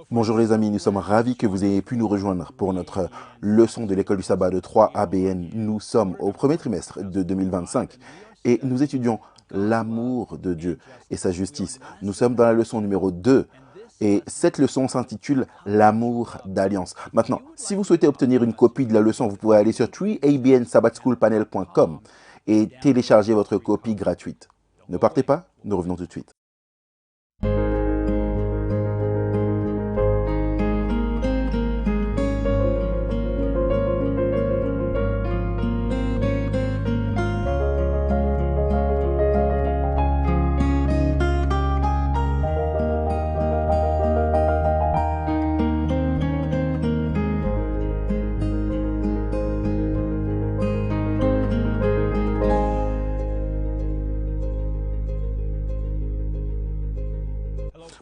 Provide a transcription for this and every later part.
Bonjour les amis, nous sommes ravis que vous ayez pu nous rejoindre pour notre leçon de l'école du sabbat de 3 ABN. Nous sommes au premier trimestre de 2025 et nous étudions l'amour de Dieu et sa justice. Nous sommes dans la leçon numéro 2 et cette leçon s'intitule l'amour d'alliance. Maintenant, si vous souhaitez obtenir une copie de la leçon, vous pouvez aller sur 3abnsabbatschoolpanel.com et télécharger votre copie gratuite. Ne partez pas, nous revenons tout de suite.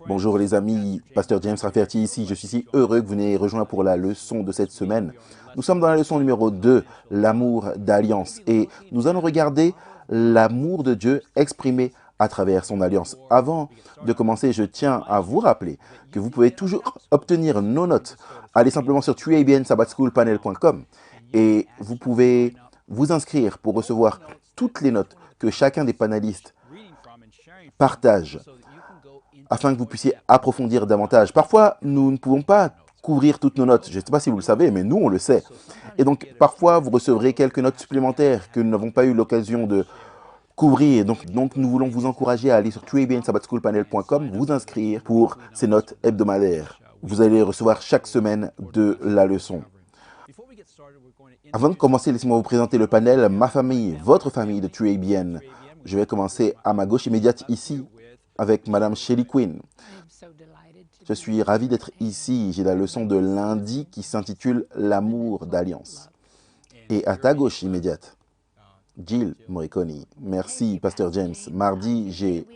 Bonjour les amis, Pasteur James Rafferty ici. Je suis si heureux que vous n'ayez rejoint pour la leçon de cette semaine. Nous sommes dans la leçon numéro 2, l'amour d'alliance. Et nous allons regarder l'amour de Dieu exprimé à travers son alliance. Avant de commencer, je tiens à vous rappeler que vous pouvez toujours obtenir nos notes. Allez simplement sur 3abnsabbatschoolpanel.com et vous pouvez vous inscrire pour recevoir toutes les notes que chacun des panélistes partage afin que vous puissiez approfondir davantage. Parfois, nous ne pouvons pas couvrir toutes nos notes. Je ne sais pas si vous le savez, mais nous, on le sait. Et donc, parfois, vous recevrez quelques notes supplémentaires que nous n'avons pas eu l'occasion de couvrir. Donc, nous voulons vous encourager à aller sur 3abnsabbatschoolpanel.com, vous inscrire pour ces notes hebdomadaires. Vous allez recevoir chaque semaine de la leçon. Avant de commencer, laissez-moi vous présenter le panel, ma famille, votre famille de 3ABN. Je vais commencer à ma gauche immédiate ici, avec Madame Shelly Quinn. Je suis ravi d'être ici. J'ai la leçon de lundi qui s'intitule l'amour d'alliance. Et à ta gauche immédiate, Jill Morricone. Merci, Pasteur James. Mardi, j'ai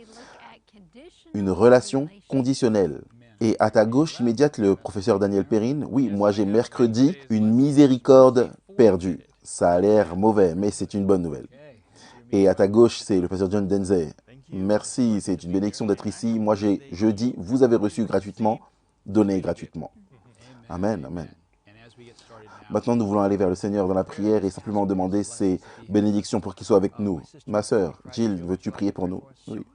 une relation conditionnelle. Et à ta gauche immédiate, le professeur Daniel Perrine. Oui, moi j'ai mercredi une miséricorde perdue. Ça a l'air mauvais, mais c'est une bonne nouvelle. Et à ta gauche, c'est le pasteur John Denze. Merci, c'est une bénédiction d'être ici. Moi, j'ai jeudi, vous avez reçu gratuitement, donné gratuitement. Amen, amen. Maintenant, nous voulons aller vers le Seigneur dans la prière et simplement demander ses bénédictions pour qu'il soit avec nous. Ma sœur, Jill, veux-tu prier pour nous? Oui.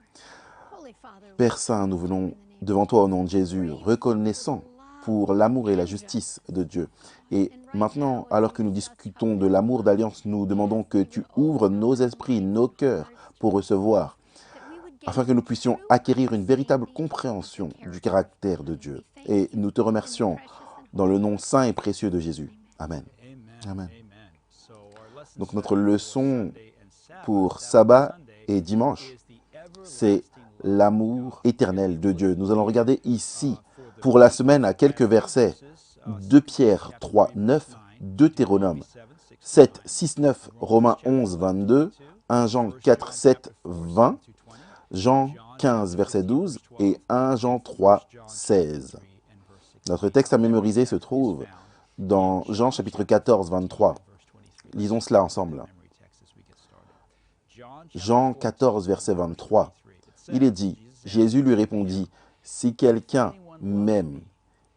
Père Saint, nous venons devant toi au nom de Jésus, reconnaissant pour l'amour et la justice de Dieu. Et maintenant, alors que nous discutons de l'amour d'alliance, nous demandons que tu ouvres nos esprits, nos cœurs pour recevoir, afin que nous puissions acquérir une véritable compréhension du caractère de Dieu. Et nous te remercions dans le nom saint et précieux de Jésus. Amen. Amen. Donc notre leçon pour sabbat et dimanche, c'est l'amour éternel de Dieu. Nous allons regarder ici, pour la semaine, à quelques versets, 2 Pierre 3, 9, Deutéronome 7, 6, 9, Romains 11, 22, 1 Jean 4, 7, 20, Jean 15, verset 12 et 1 Jean 3, 16. Notre texte à mémoriser se trouve dans Jean chapitre 14, 23. Lisons cela ensemble. Jean 14, verset 23. Il est dit, Jésus lui répondit, « Si quelqu'un m'aime,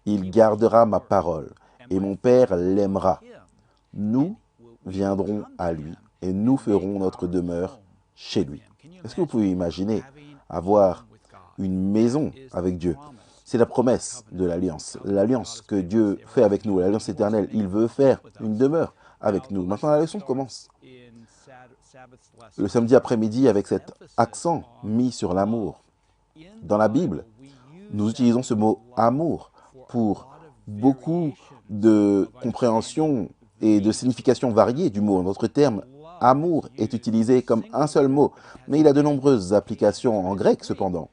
il gardera ma parole, et mon Père l'aimera. Nous viendrons à lui, et nous ferons notre demeure chez lui. » Est-ce que vous pouvez imaginer avoir une maison avec Dieu? C'est la promesse de l'alliance que Dieu fait avec nous, l'alliance éternelle. Il veut faire une demeure avec nous. Maintenant, la leçon commence. Le samedi après-midi, avec cet accent mis sur l'amour. Dans la Bible, nous utilisons ce mot « amour » pour beaucoup de compréhensions et de significations variées du mot. Notre terme « amour » est utilisé comme un seul mot, mais il a de nombreuses applications en grec cependant.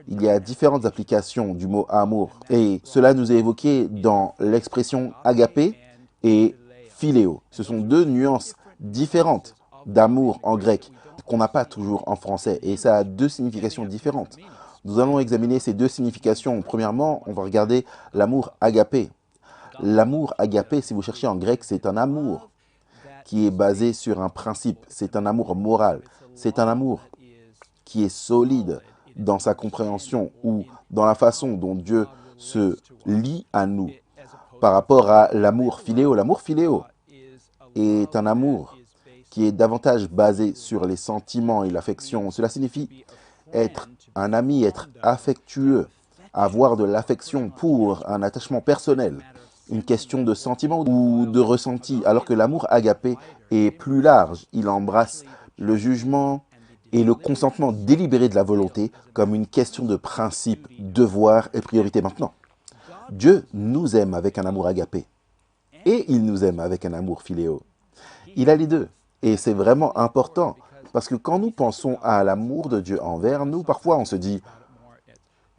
Il y a différentes applications du mot « amour » et cela nous est évoqué dans l'expression « agapé » et « philéo ». Ce sont deux nuances différentes d'amour en grec qu'on n'a pas toujours en français et ça a deux significations différentes. Nous allons examiner ces deux significations. Premièrement, on va regarder l'amour agapé. L'amour agapé, si vous cherchez en grec, c'est un amour qui est basé sur un principe. C'est un amour moral. C'est un amour qui est solide dans sa compréhension ou dans la façon dont Dieu se lie à nous par rapport à l'amour philéo. L'amour philéo est un amour qui est davantage basé sur les sentiments et l'affection. Cela signifie être un ami, être affectueux, avoir de l'affection pour un attachement personnel, une question de sentiment ou de ressenti, alors que l'amour agapé est plus large. Il embrasse le jugement et le consentement délibéré de la volonté comme une question de principe, devoir et priorité. Maintenant, Dieu nous aime avec un amour agapé et il nous aime avec un amour philéo. Il a les deux et c'est vraiment important parce que quand nous pensons à l'amour de Dieu envers nous, parfois on se dit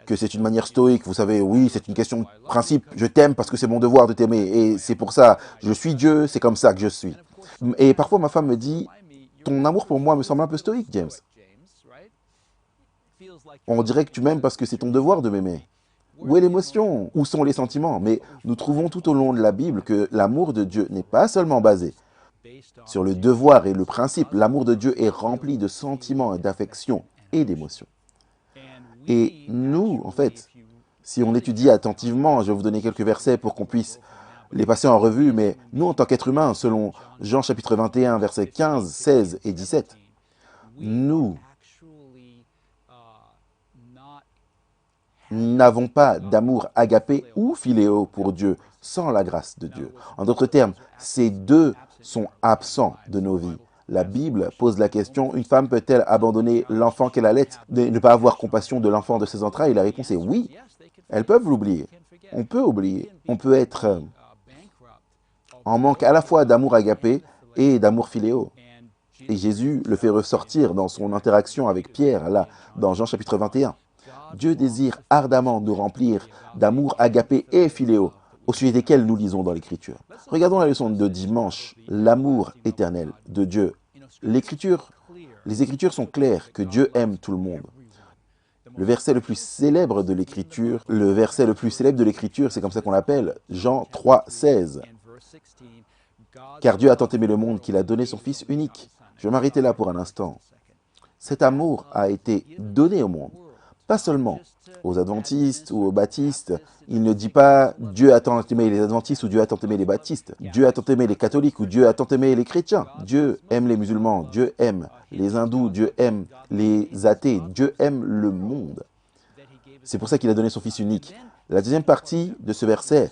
que c'est une manière stoïque. Vous savez, oui, c'est une question de principe. Je t'aime parce que c'est mon devoir de t'aimer. Et c'est pour ça, je suis Dieu, c'est comme ça que je suis. Et parfois, ma femme me dit, ton amour pour moi me semble un peu stoïque, James. On dirait que tu m'aimes parce que c'est ton devoir de m'aimer. Où est l'émotion? Où sont les sentiments? Mais nous trouvons tout au long de la Bible que l'amour de Dieu n'est pas seulement basé sur le devoir et le principe. L'amour de Dieu est rempli de sentiments et d'affections et d'émotions. Et nous, en fait, si on étudie attentivement, je vais vous donner quelques versets pour qu'on puisse les passer en revue, mais nous, en tant qu'êtres humains, selon Jean chapitre 21, versets 15, 16 et 17, nous n'avons pas d'amour agapé ou philéo pour Dieu sans la grâce de Dieu. En d'autres termes, ces deux sont absents de nos vies. La Bible pose la question, une femme peut-elle abandonner l'enfant qu'elle allait, ne pas avoir compassion de l'enfant de ses entrailles? La réponse est oui. Elles peuvent l'oublier. On peut oublier. On peut être en manque à la fois d'amour agapé et d'amour philéo. Et Jésus le fait ressortir dans son interaction avec Pierre, là, dans Jean chapitre 21. Dieu désire ardemment nous remplir d'amour agapé et philéo, au sujet desquels nous lisons dans l'Écriture. Regardons la leçon de dimanche, l'amour éternel de Dieu. Les Écritures sont claires que Dieu aime tout le monde. Le verset le plus célèbre de l'Écriture, c'est comme ça qu'on l'appelle, Jean 3, 16. Car Dieu a tant aimé le monde qu'il a donné son Fils unique. Je vais m'arrêter là pour un instant. Cet amour a été donné au monde, pas seulement aux adventistes ou aux baptistes. Il ne dit pas Dieu a tant aimé les adventistes ou Dieu a tant aimé les baptistes. Dieu a tant aimé les catholiques ou Dieu a tant aimé les chrétiens. Dieu aime les musulmans, Dieu aime les hindous, Dieu aime les athées, Dieu aime le monde. C'est pour ça qu'il a donné son Fils unique. La deuxième partie de ce verset,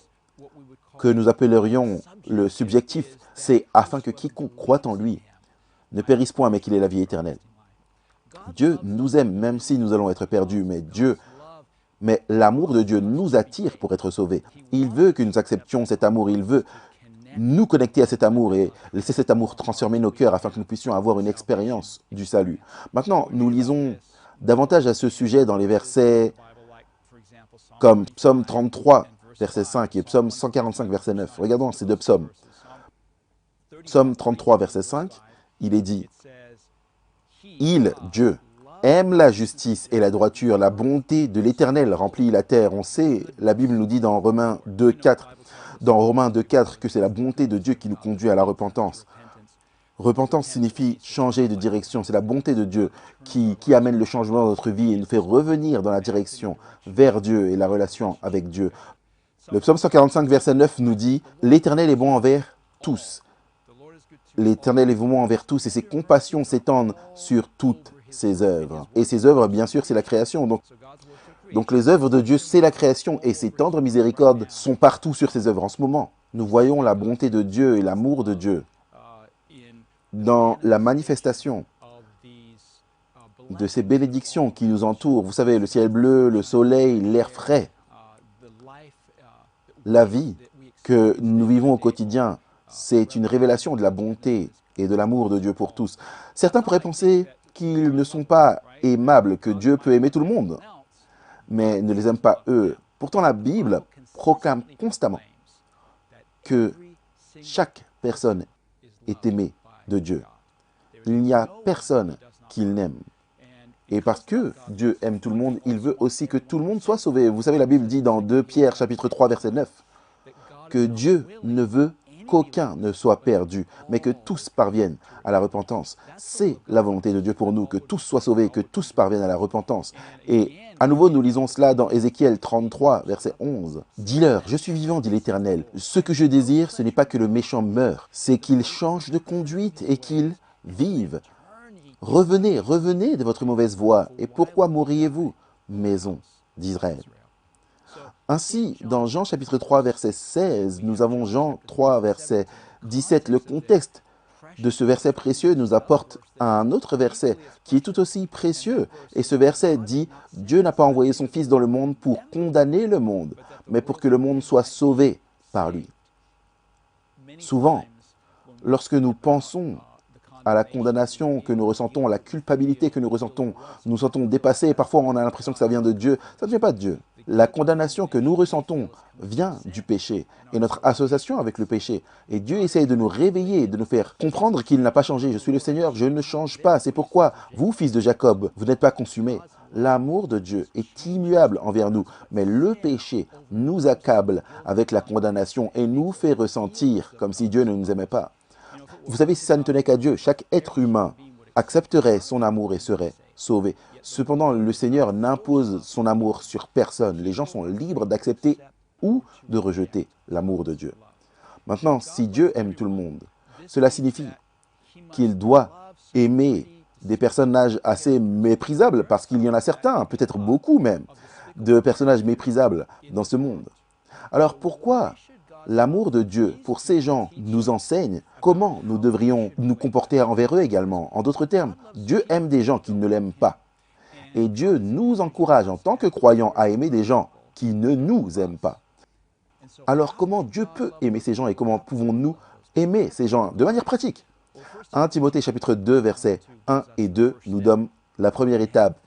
que nous appellerions le subjectif, c'est afin que quiconque croit en lui ne périsse point, mais qu'il ait la vie éternelle. Dieu nous aime, même si nous allons être perdus, mais l'amour de Dieu nous attire pour être sauvés. Il veut que nous acceptions cet amour, il veut nous connecter à cet amour et laisser cet amour transformer nos cœurs afin que nous puissions avoir une expérience du salut. Maintenant, nous lisons davantage à ce sujet dans les versets comme Psaume 33, verset 5 et Psaume 145, verset 9. Regardons ces deux psaumes. Psaume 33, verset 5, il est dit « Il, Dieu, aime la justice et la droiture, la bonté de l'Éternel remplit la terre. » On sait, la Bible nous dit dans Romains 2, 4, que c'est la bonté de Dieu qui nous conduit à la repentance. Repentance signifie changer de direction. C'est la bonté de Dieu qui amène le changement dans notre vie et nous fait revenir dans la direction vers Dieu et la relation avec Dieu. Le psaume 145, verset 9 nous dit « L'Éternel est bon envers tous. » L'Éternel est bon envers tous et ses compassions s'étendent sur toutes ses œuvres. Et ses œuvres, bien sûr, c'est la création. Donc les œuvres de Dieu, c'est la création et ses tendres miséricordes sont partout sur ses œuvres. En ce moment, nous voyons la bonté de Dieu et l'amour de Dieu dans la manifestation de ces bénédictions qui nous entourent. Vous savez, le ciel bleu, le soleil, l'air frais, la vie que nous vivons au quotidien, c'est une révélation de la bonté et de l'amour de Dieu pour tous. Certains pourraient penser qu'ils ne sont pas aimables, que Dieu peut aimer tout le monde, mais ne les aime pas eux. Pourtant, la Bible proclame constamment que chaque personne est aimée de Dieu. Il n'y a personne qu'il n'aime. Et parce que Dieu aime tout le monde, il veut aussi que tout le monde soit sauvé. Vous savez, la Bible dit dans 2 Pierre, chapitre 3, verset 9, que Dieu ne veut qu'aucun ne soit perdu, mais que tous parviennent à la repentance. C'est la volonté de Dieu pour nous, que tous soient sauvés, que tous parviennent à la repentance. Et à nouveau, nous lisons cela dans Ézéchiel 33, verset 11. « Dis-leur, je suis vivant, dit l'Éternel. Ce que je désire, ce n'est pas que le méchant meure, c'est qu'il change de conduite et qu'il vive. Revenez, revenez de votre mauvaise voie. Et pourquoi mourriez-vous, maison d'Israël ?» Ainsi, dans Jean chapitre 3, verset 16, nous avons Jean 3, verset 17. Le contexte de ce verset précieux nous apporte un autre verset qui est tout aussi précieux. Et ce verset dit « Dieu n'a pas envoyé son Fils dans le monde pour condamner le monde, mais pour que le monde soit sauvé par lui. » Souvent, lorsque nous pensons à la condamnation que nous ressentons, à la culpabilité que nous sentons dépassés, et parfois on a l'impression que ça vient de Dieu. Ça ne vient pas de Dieu. La condamnation que nous ressentons vient du péché et notre association avec le péché. Et Dieu essaye de nous réveiller, de nous faire comprendre qu'il n'a pas changé. Je suis le Seigneur, je ne change pas. C'est pourquoi vous, fils de Jacob, vous n'êtes pas consumés. L'amour de Dieu est immuable envers nous, mais le péché nous accable avec la condamnation et nous fait ressentir comme si Dieu ne nous aimait pas. Vous savez, si ça ne tenait qu'à Dieu, chaque être humain accepterait son amour et serait sauvé. Cependant, le Seigneur n'impose son amour sur personne. Les gens sont libres d'accepter ou de rejeter l'amour de Dieu. Maintenant, si Dieu aime tout le monde, cela signifie qu'il doit aimer des personnages assez méprisables, parce qu'il y en a certains, peut-être beaucoup même, de personnages méprisables dans ce monde. Alors pourquoi l'amour de Dieu pour ces gens nous enseigne comment nous devrions nous comporter envers eux également? En d'autres termes, Dieu aime des gens qui ne l'aiment pas. Et Dieu nous encourage en tant que croyants à aimer des gens qui ne nous aiment pas. Alors comment Dieu peut aimer ces gens et comment pouvons-nous aimer ces gens de manière pratique? 1 Timothée chapitre 2, versets 1 et 2 nous donne la première étape.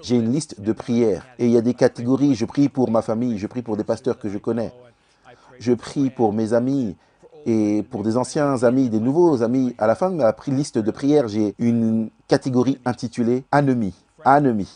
J'ai une liste de prières et il y a des catégories. Je prie pour ma famille, je prie pour des pasteurs que je connais. Je prie pour mes amis et pour des anciens amis, des nouveaux amis. À la fin de ma liste de prières, j'ai une catégorie intitulée « Anomie ». Anomie.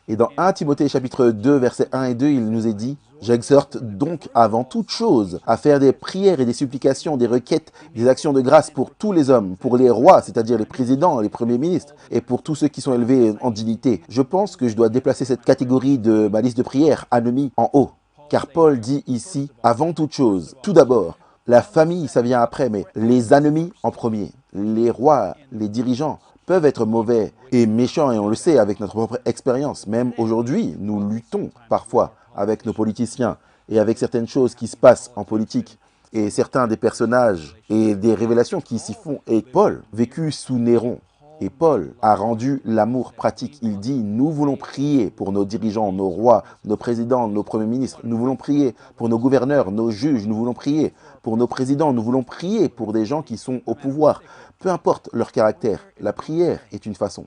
Et dans 1 Timothée chapitre 2, versets 1 et 2, il nous est dit « J'exhorte donc avant toute chose à faire des prières et des supplications, des requêtes, des actions de grâce pour tous les hommes, pour les rois, c'est-à-dire les présidents, les premiers ministres, et pour tous ceux qui sont élevés en dignité. » Je pense que je dois déplacer cette catégorie de ma liste de prières, anomie, en haut. Car Paul dit ici « avant toute chose ». Tout d'abord, la famille, ça vient après, mais les anomie en premier. Les rois, les dirigeants peuvent être mauvais et méchants, et on le sait avec notre propre expérience. Même aujourd'hui, nous luttons parfois avec nos politiciens et avec certaines choses qui se passent en politique et certains des personnages et des révélations qui s'y font. Et Paul, vécu sous Néron, et Paul a rendu l'amour pratique. Il dit, nous voulons prier pour nos dirigeants, nos rois, nos présidents, nos premiers ministres. Nous voulons prier pour nos gouverneurs, nos juges. Nous voulons prier pour nos présidents. Nous voulons prier pour des gens qui sont au pouvoir. Peu importe leur caractère, la prière est une façon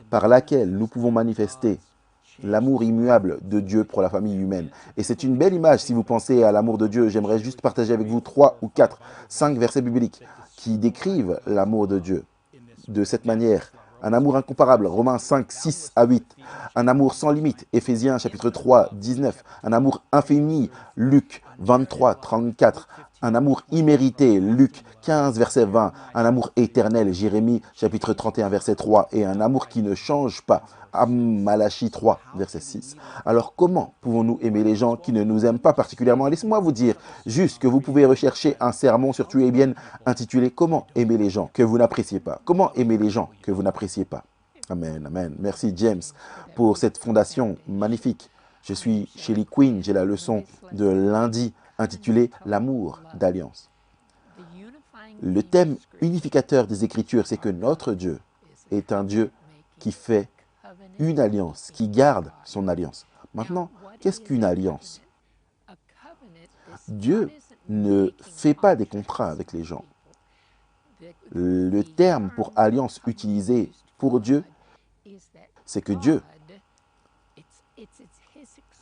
par laquelle nous pouvons manifester l'amour immuable de Dieu pour la famille humaine. Et c'est une belle image si vous pensez à l'amour de Dieu. J'aimerais juste partager avec vous 3 ou 4, 5 versets bibliques qui décrivent l'amour de Dieu de cette manière. Un amour incomparable, Romains 5, 6 à 8. Un amour sans limite, Éphésiens chapitre 3, 19. Un amour infini, Luc 23, 34. Un amour immérité, Luc 15, verset 20. Un amour éternel, Jérémie chapitre 31, verset 3. Et un amour qui ne change pas, Malachie 3, verset 6. Alors comment pouvons-nous aimer les gens qui ne nous aiment pas particulièrement? Laissez-moi vous dire juste que vous pouvez rechercher un sermon sur Tu es bien intitulé « Comment aimer les gens que vous n'appréciez pas ». Comment aimer les gens que vous n'appréciez pas? Amen, amen. Merci James pour cette fondation magnifique. Je suis Shelley Quinn, j'ai la leçon de lundi intitulée « L'amour d'alliance ». Le thème unificateur des Écritures, c'est que notre Dieu est un Dieu qui fait une alliance, qui garde son alliance. Maintenant, qu'est-ce qu'une alliance? Dieu ne fait pas des contrats avec les gens. Le terme pour alliance utilisé pour Dieu, c'est que Dieu,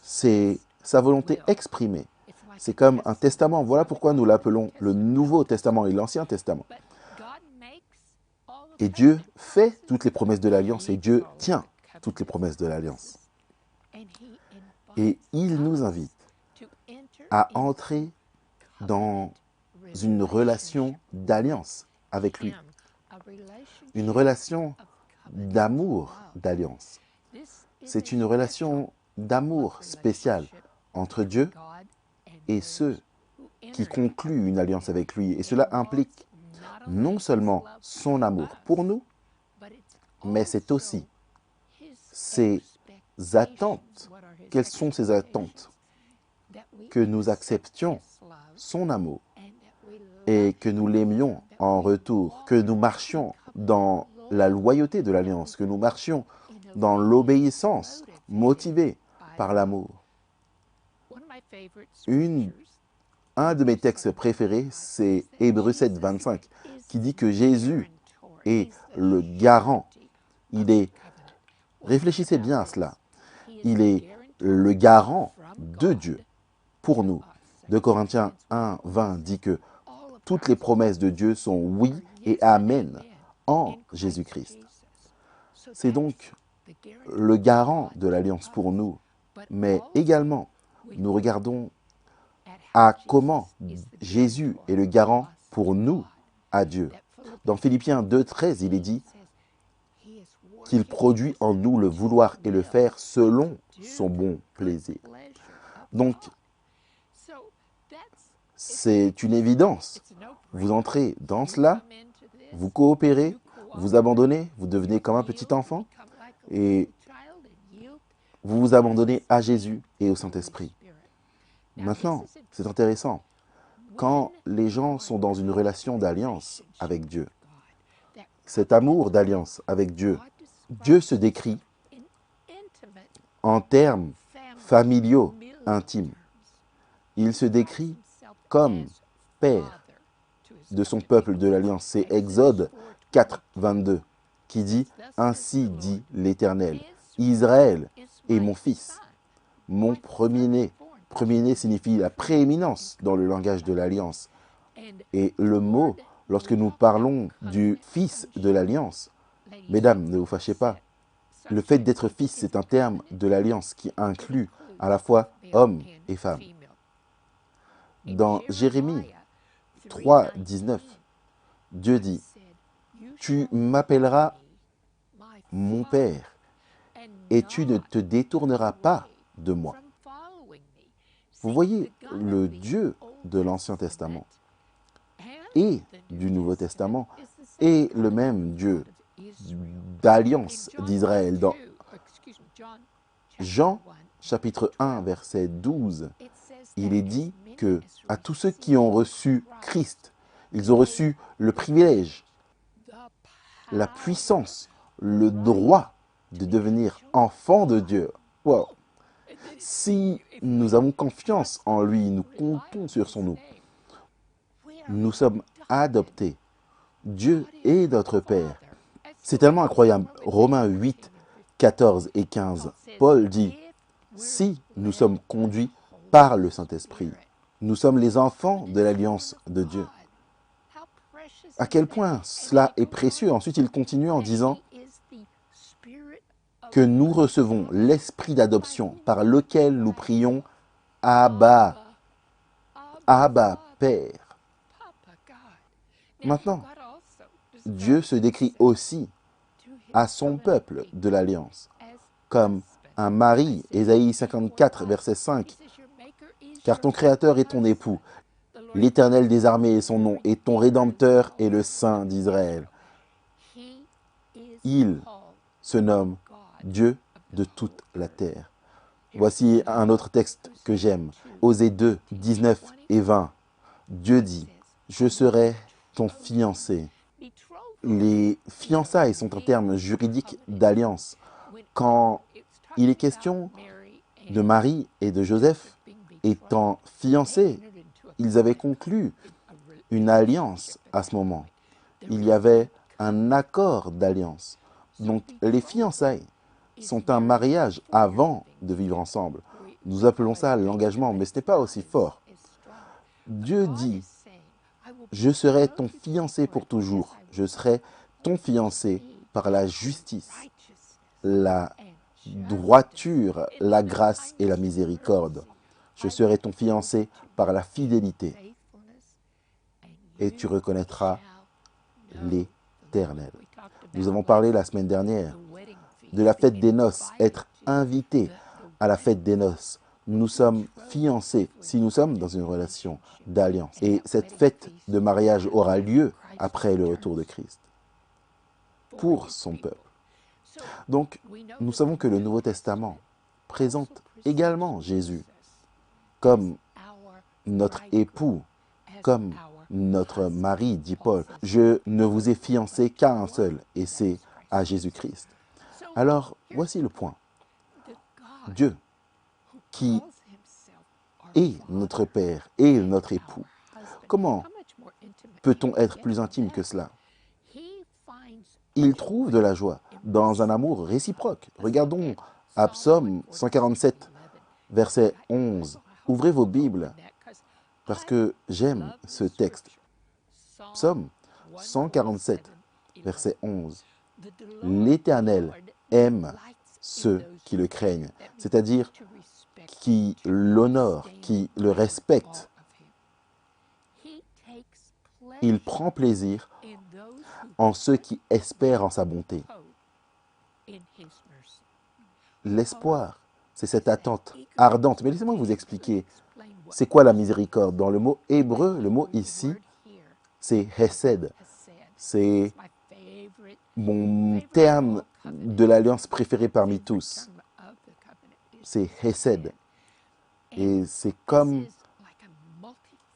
c'est sa volonté exprimée. C'est comme un testament. Voilà pourquoi nous l'appelons le Nouveau Testament et l'Ancien Testament. Et Dieu fait toutes les promesses de l'Alliance et Dieu tient toutes les promesses de l'Alliance. Et il nous invite à entrer dans une relation d'alliance avec lui, une relation d'amour d'alliance. C'est une relation d'amour spéciale entre Dieu et ceux qui concluent une alliance avec lui. Et cela implique non seulement son amour pour nous, mais c'est aussi ses attentes. Quelles sont ses attentes? Que nous acceptions son amour et que nous l'aimions en retour, que nous marchions dans la loyauté de l'alliance, que nous marchions dans l'obéissance motivée par l'amour. Un de mes textes préférés, c'est Hébreux 7, 25, qui dit que Jésus est le garant. Réfléchissez bien à cela, il est le garant de Dieu pour nous. 2 Corinthiens 1, 20 dit que toutes les promesses de Dieu sont oui et amen en Jésus-Christ. C'est donc le garant de l'alliance pour nous, mais également, nous regardons à comment Jésus est le garant pour nous à Dieu. Dans Philippiens 2, 13, il est dit qu'il produit en nous le vouloir et le faire selon son bon plaisir. Donc, c'est une évidence. Vous entrez dans cela, vous coopérez, vous abandonnez, vous devenez comme un petit enfant et vous vous abandonnez à Jésus et au Saint-Esprit. Maintenant, c'est intéressant. Quand les gens sont dans une relation d'alliance avec Dieu, cet amour d'alliance avec Dieu, Dieu se décrit en termes familiaux, intimes. Il se décrit comme Père de son peuple de l'Alliance. C'est Exode 4, 22 qui dit « Ainsi dit l'Éternel, Israël est mon fils, mon premier-né. » Premier-né signifie la prééminence dans le langage de l'Alliance. Et le mot, lorsque nous parlons du fils de l'Alliance, mesdames, ne vous fâchez pas, le fait d'être fils, c'est un terme de l'Alliance qui inclut à la fois hommes et femmes. Dans Jérémie 3, 19, Dieu dit « Tu m'appelleras mon Père et tu ne te détourneras pas de moi. » Vous voyez, le Dieu de l'Ancien Testament et du Nouveau Testament est le même Dieu d'alliance d'Israël. Dans Jean, chapitre 1, verset 12, il est dit que à tous ceux qui ont reçu Christ, ils ont reçu le privilège, la puissance, le droit de devenir enfants de Dieu. Wow. Si nous avons confiance en lui, nous comptons sur son nom, nous sommes adoptés. Dieu est notre Père. C'est tellement incroyable. Romains 8, 14 et 15, Paul dit « Si nous sommes conduits par le Saint-Esprit, nous sommes les enfants de l'alliance de Dieu. » À quel point cela est précieux. Ensuite, il continue en disant que nous recevons l'esprit d'adoption par lequel nous prions « Abba, Abba, Père ». Maintenant, Dieu se décrit aussi à son peuple de l'Alliance comme un mari, Ésaïe 54, verset 5, « Car ton Créateur est ton époux, l'Éternel des armées est son nom, et ton Rédempteur est le Saint d'Israël. Il se nomme Dieu de toute la terre. » Voici un autre texte que j'aime, Osée 2, 19 et 20. Dieu dit, « Je serai ton fiancé. » Les fiançailles sont un terme juridique d'alliance. Quand il est question de Marie et de Joseph étant fiancés, ils avaient conclu une alliance à ce moment. Il y avait un accord d'alliance. Donc les fiançailles sont un mariage avant de vivre ensemble. Nous appelons ça l'engagement, mais ce n'est pas aussi fort. Dieu dit, « Je serai ton fiancé pour toujours. Je serai ton fiancé par la justice, la droiture, la grâce et la miséricorde. Je serai ton fiancé par la fidélité. et tu reconnaîtras l'Éternel. Nous avons parlé la semaine dernière de la fête des noces, être invité à la fête des noces. Nous sommes fiancés si nous sommes dans une relation d'alliance. Et cette fête de mariage aura lieu après le retour de Christ pour son peuple. Donc, nous savons que le Nouveau Testament présente également Jésus comme notre époux, comme notre mari, dit Paul. Je ne vous ai fiancé qu'à un seul, et c'est à Jésus-Christ. Alors, voici le point. Dieu, qui est notre Père et notre époux, comment peut-on être plus intime que cela? Il trouve de la joie dans un amour réciproque. Regardons à Psaume 147, verset 11. Ouvrez vos Bibles, parce que j'aime ce texte. Psaume 147, verset 11. L'Éternel aime ceux qui le craignent, c'est-à-dire qui l'honorent, qui le respectent. Il prend plaisir en ceux qui espèrent en sa bonté. L'espoir, c'est cette attente ardente. Mais laissez-moi vous expliquer, c'est quoi la miséricorde? Dans le mot hébreu, le mot ici, c'est hesed. C'est mon terme de l'alliance préférée parmi tous. C'est hesed. Et c'est comme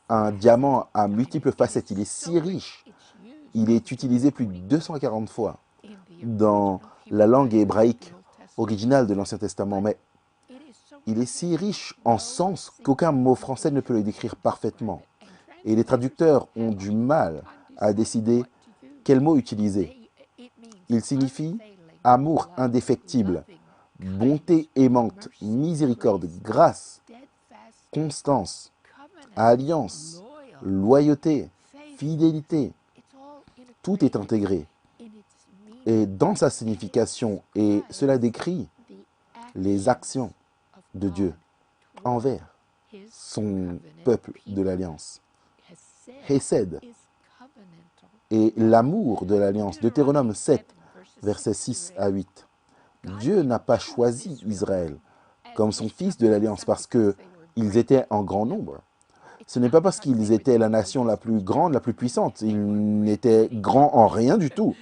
un diamant à multiples facettes. Il est si riche. Il est utilisé plus de 240 fois dans la langue hébraïque originale de l'Ancien Testament. Mais il est si riche en sens qu'aucun mot français ne peut le décrire parfaitement. Et les traducteurs ont du mal à décider quel mot utiliser. Il signifie amour indéfectible, bonté aimante, miséricorde, grâce, constance, alliance, loyauté, fidélité. Tout est intégré. Et dans sa signification, et cela décrit les actions de Dieu envers son peuple de l'Alliance. Hesed et l'amour de l'Alliance. Deutéronome 7, versets 6 à 8. Dieu n'a pas choisi Israël comme son fils de l'Alliance parce qu'ils étaient en grand nombre. Ce n'est pas parce qu'ils étaient la nation la plus grande, la plus puissante. Ils n'étaient grands en rien du tout.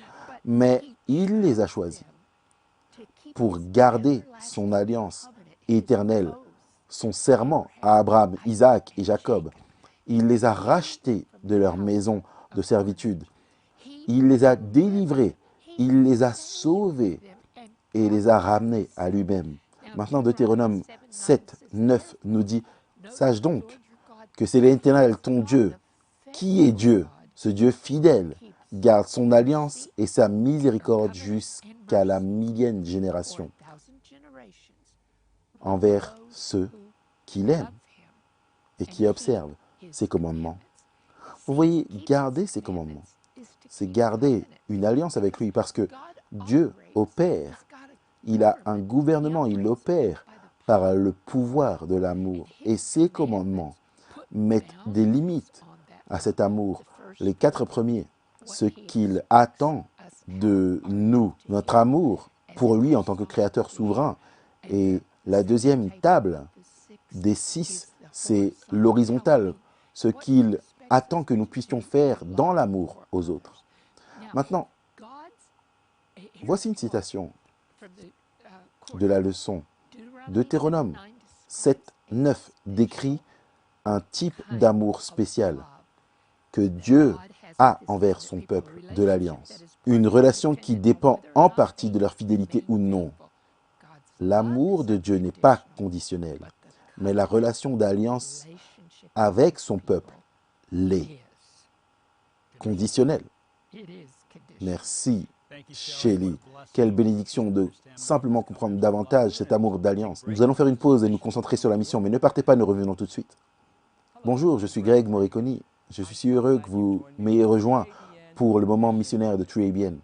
Mais il les a choisis pour garder son alliance éternelle, son serment à Abraham, Isaac et Jacob. Il les a rachetés de leur maison de servitude. Il les a délivrés. Il les a sauvés et les a ramenés à lui-même. Maintenant, Deutéronome 7, 9 nous dit « Sache donc que c'est l'Éternel, ton Dieu, qui est Dieu, ce Dieu fidèle, garde son alliance et sa miséricorde jusqu'à la millième génération envers ceux qui l'aiment et qui observent ses commandements. » Vous voyez, garder ses commandements, c'est garder une alliance avec lui parce que Dieu opère. Il a un gouvernement, il opère par le pouvoir de l'amour. Et ses commandements mettent des limites à cet amour. Les 4 premiers, ce qu'il attend de nous, notre amour pour lui en tant que créateur souverain. Et la deuxième table des 6, c'est l'horizontale, ce qu'il attend que nous puissions faire dans l'amour aux autres. Maintenant, voici une citation de la leçon. Deutéronome 7, 9 décrit un type d'amour spécial que Dieu a envers son peuple de l'Alliance. Une relation qui dépend en partie de leur fidélité ou non. L'amour de Dieu n'est pas conditionnel, mais la relation d'alliance avec son peuple l'est. Conditionnelle. Merci, Shelly. Quelle bénédiction de simplement comprendre davantage cet amour d'alliance. Nous allons faire une pause et nous concentrer sur la mission, mais ne partez pas, nous revenons tout de suite. Bonjour, je suis Greg Morricone. Je suis si heureux que vous m'ayez rejoint pour le moment missionnaire de True ABN.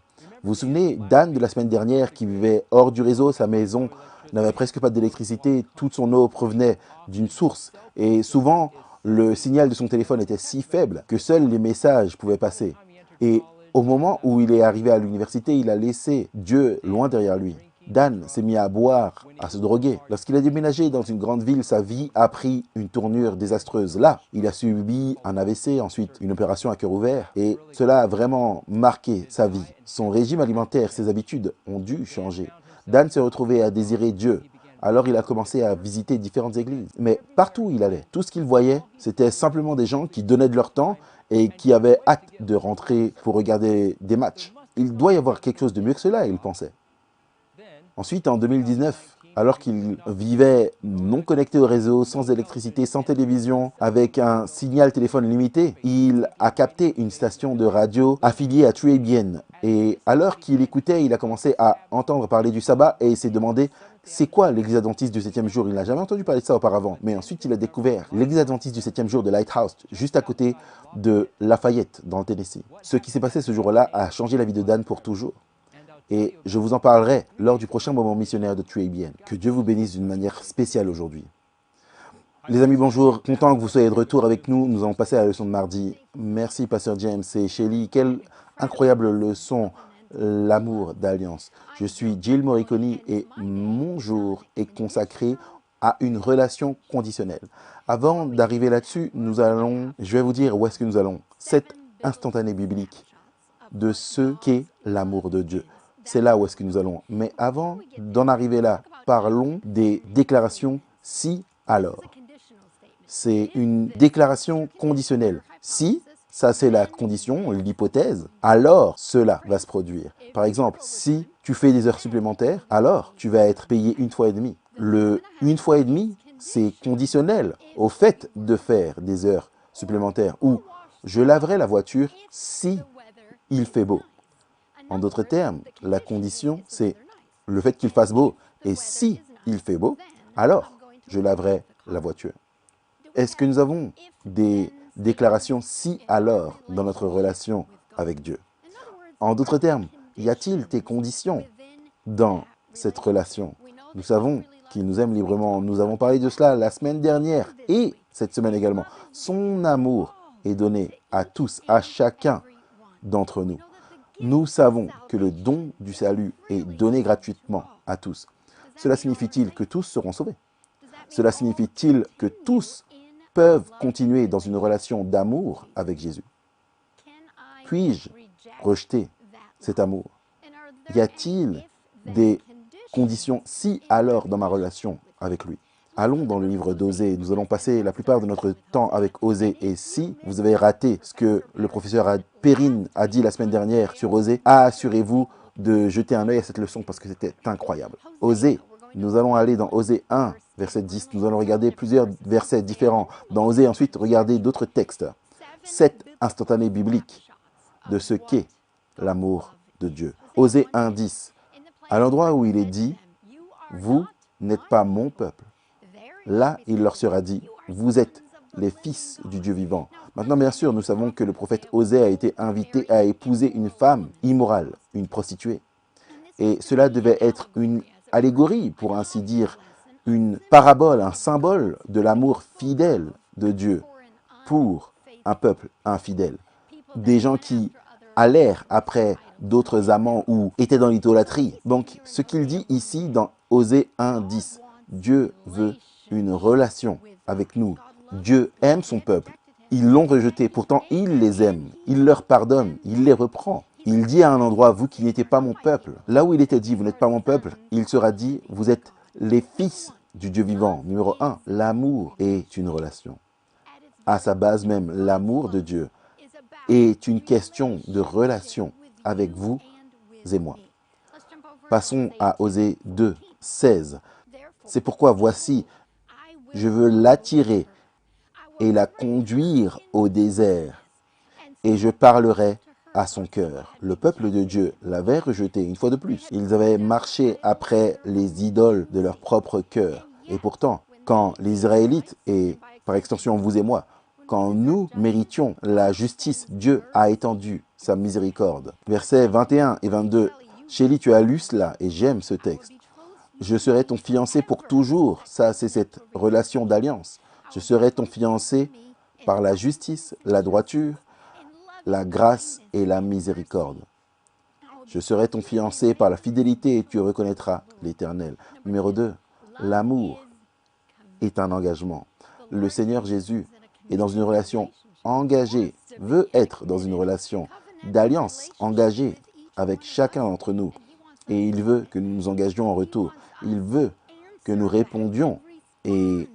Vous vous souvenez d'Anne de la semaine dernière qui vivait hors du réseau, sa maison n'avait presque pas d'électricité, toute son eau provenait d'une source. Et souvent, Le signal de son téléphone était si faible que seuls les messages pouvaient passer. Et au moment où il est arrivé à l'université, il a laissé Dieu loin derrière lui. Dan s'est mis à boire, à se droguer. Lorsqu'il a déménagé dans une grande ville, sa vie a pris une tournure désastreuse. Là, il a subi un AVC, ensuite une opération à cœur ouvert, et cela a vraiment marqué sa vie. Son régime alimentaire, ses habitudes ont dû changer. Dan s'est retrouvé à désirer Dieu. Alors il a commencé à visiter différentes églises. Mais partout où il allait, tout ce qu'il voyait, c'était simplement des gens qui donnaient de leur temps et qui avaient hâte de rentrer pour regarder des matchs. Il doit y avoir quelque chose de mieux que cela, il pensait. Ensuite, en 2019, alors qu'il vivait non connecté au réseau, sans électricité, sans télévision, avec un signal téléphone limité, il a capté une station de radio affiliée à 3ABN. Et alors qu'il écoutait, il a commencé à entendre parler du sabbat et il s'est demandé c'est quoi l'église adventiste du 7e jour. Il n'a jamais entendu parler de ça auparavant. Mais ensuite, il a découvert l'église adventiste du 7e jour de Lighthouse, juste à côté de Lafayette, dans le Tennessee. Ce qui s'est passé ce jour-là a changé la vie de Dan pour toujours. Et je vous en parlerai lors du prochain moment missionnaire de 3ABN. Que Dieu vous bénisse d'une manière spéciale aujourd'hui. Les amis, bonjour. Content que vous soyez de retour avec nous. Nous allons passer à la leçon de mardi. Merci, Pasteur James et Shelly. Quelle incroyable leçon, l'amour d'alliance. Je suis Jill Morricone et mon jour est consacré à une relation conditionnelle. Avant d'arriver là-dessus, je vais vous dire où est-ce que nous allons. 7 instantanés bibliques de ce qu'est l'amour de Dieu. C'est là où est-ce que nous allons. Mais avant d'en arriver là, parlons des déclarations si, alors. C'est une déclaration conditionnelle. Si, ça c'est la condition, l'hypothèse, alors cela va se produire. Par exemple, si tu fais des heures supplémentaires, alors tu vas être payé 1 fois et demie. Le 1 fois et demie, c'est conditionnel au fait de faire des heures supplémentaires. Ou je laverai la voiture si il fait beau. En d'autres termes, la condition, c'est le fait qu'il fasse beau. Et si il fait beau, alors je laverai la voiture. Est-ce que nous avons des déclarations si alors dans notre relation avec Dieu? En d'autres termes, y a-t-il des conditions dans cette relation? Nous savons qu'il nous aime librement. Nous avons parlé de cela la semaine dernière et cette semaine également. Son amour est donné à tous, à chacun d'entre nous. Nous savons que le don du salut est donné gratuitement à tous. Cela signifie-t-il que tous seront sauvés? Cela signifie-t-il que tous peuvent continuer dans une relation d'amour avec Jésus? Puis-je rejeter cet amour? Y a-t-il des conditions si alors dans ma relation avec lui? Allons dans le livre d'Osée. Nous allons passer la plupart de notre temps avec Osée. Et si vous avez raté ce que le professeur Perrine a dit la semaine dernière sur Osée, assurez-vous de jeter un œil à cette leçon parce que c'était incroyable. Osée, nous allons aller dans Osée 1, verset 10. Nous allons regarder plusieurs versets différents. Dans Osée, ensuite, regarder d'autres textes. 7 instantanés bibliques de ce qu'est l'amour de Dieu. Osée 1, 10. À l'endroit où il est dit, « Vous n'êtes pas mon peuple ». Là, il leur sera dit, vous êtes les fils du Dieu vivant. Maintenant, bien sûr, nous savons que le prophète Osée a été invité à épouser une femme immorale, une prostituée. Et cela devait être une allégorie, pour ainsi dire, une parabole, un symbole de l'amour fidèle de Dieu pour un peuple infidèle. Des gens qui allèrent après d'autres amants ou étaient dans l'idolâtrie. Donc, ce qu'il dit ici dans Osée 1, 10, Dieu veut une relation avec nous. Dieu aime son peuple. Ils l'ont rejeté, pourtant il les aime. Il leur pardonne, il les reprend. Il dit à un endroit, vous qui n'étiez pas mon peuple. Là où il était dit, vous n'êtes pas mon peuple, il sera dit, vous êtes les fils du Dieu vivant. Numéro 1, l'amour est une relation. À sa base même, l'amour de Dieu est une question de relation avec vous et moi. Passons à Osée 2, 16. C'est pourquoi voici, je veux l'attirer et la conduire au désert, et je parlerai à son cœur. Le peuple de Dieu l'avait rejeté une fois de plus. Ils avaient marché après les idoles de leur propre cœur. Et pourtant, quand les Israélites, et par extension vous et moi, quand nous méritions la justice, Dieu a étendu sa miséricorde. Versets 21 et 22. Shelly, tu as lu cela et j'aime ce texte. Je serai ton fiancé pour toujours. Ça, c'est cette relation d'alliance. Je serai ton fiancé par la justice, la droiture, la grâce et la miséricorde. Je serai ton fiancé par la fidélité et tu reconnaîtras l'Éternel. Numéro 2, l'amour est un engagement. Le Seigneur Jésus est dans une relation engagée, veut être dans une relation d'alliance engagée avec chacun d'entre nous. Et il veut que nous nous engagions en retour. Il veut que nous répondions et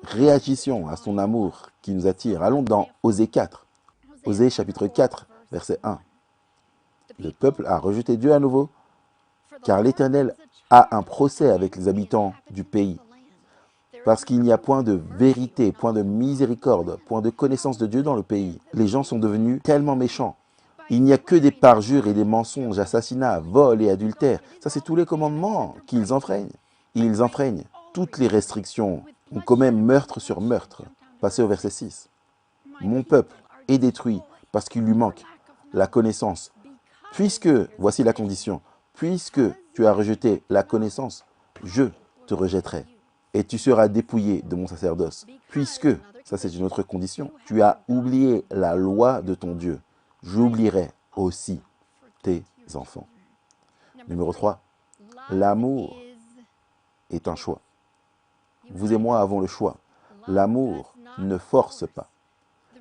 réagissions à son amour qui nous attire. Allons dans Osée 4. Osée chapitre 4, verset 1. Le peuple a rejeté Dieu à nouveau, car l'Éternel a un procès avec les habitants du pays. Parce qu'il n'y a point de vérité, point de miséricorde, point de connaissance de Dieu dans le pays. Les gens sont devenus tellement méchants. Il n'y a que des parjures et des mensonges, assassinats, vols et adultères. Ça, c'est tous les commandements qu'ils enfreignent. Ils enfreignent toutes les restrictions. On commet meurtre sur meurtre. Passez au verset 6. Mon peuple est détruit parce qu'il lui manque la connaissance. Puisque, voici la condition, puisque tu as rejeté la connaissance, je te rejetterai. Et tu seras dépouillé de mon sacerdoce. Puisque, ça c'est une autre condition, tu as oublié la loi de ton Dieu, j'oublierai aussi tes enfants. Numéro 3, l'amour est un choix. Vous et moi avons le choix. L'amour ne force pas.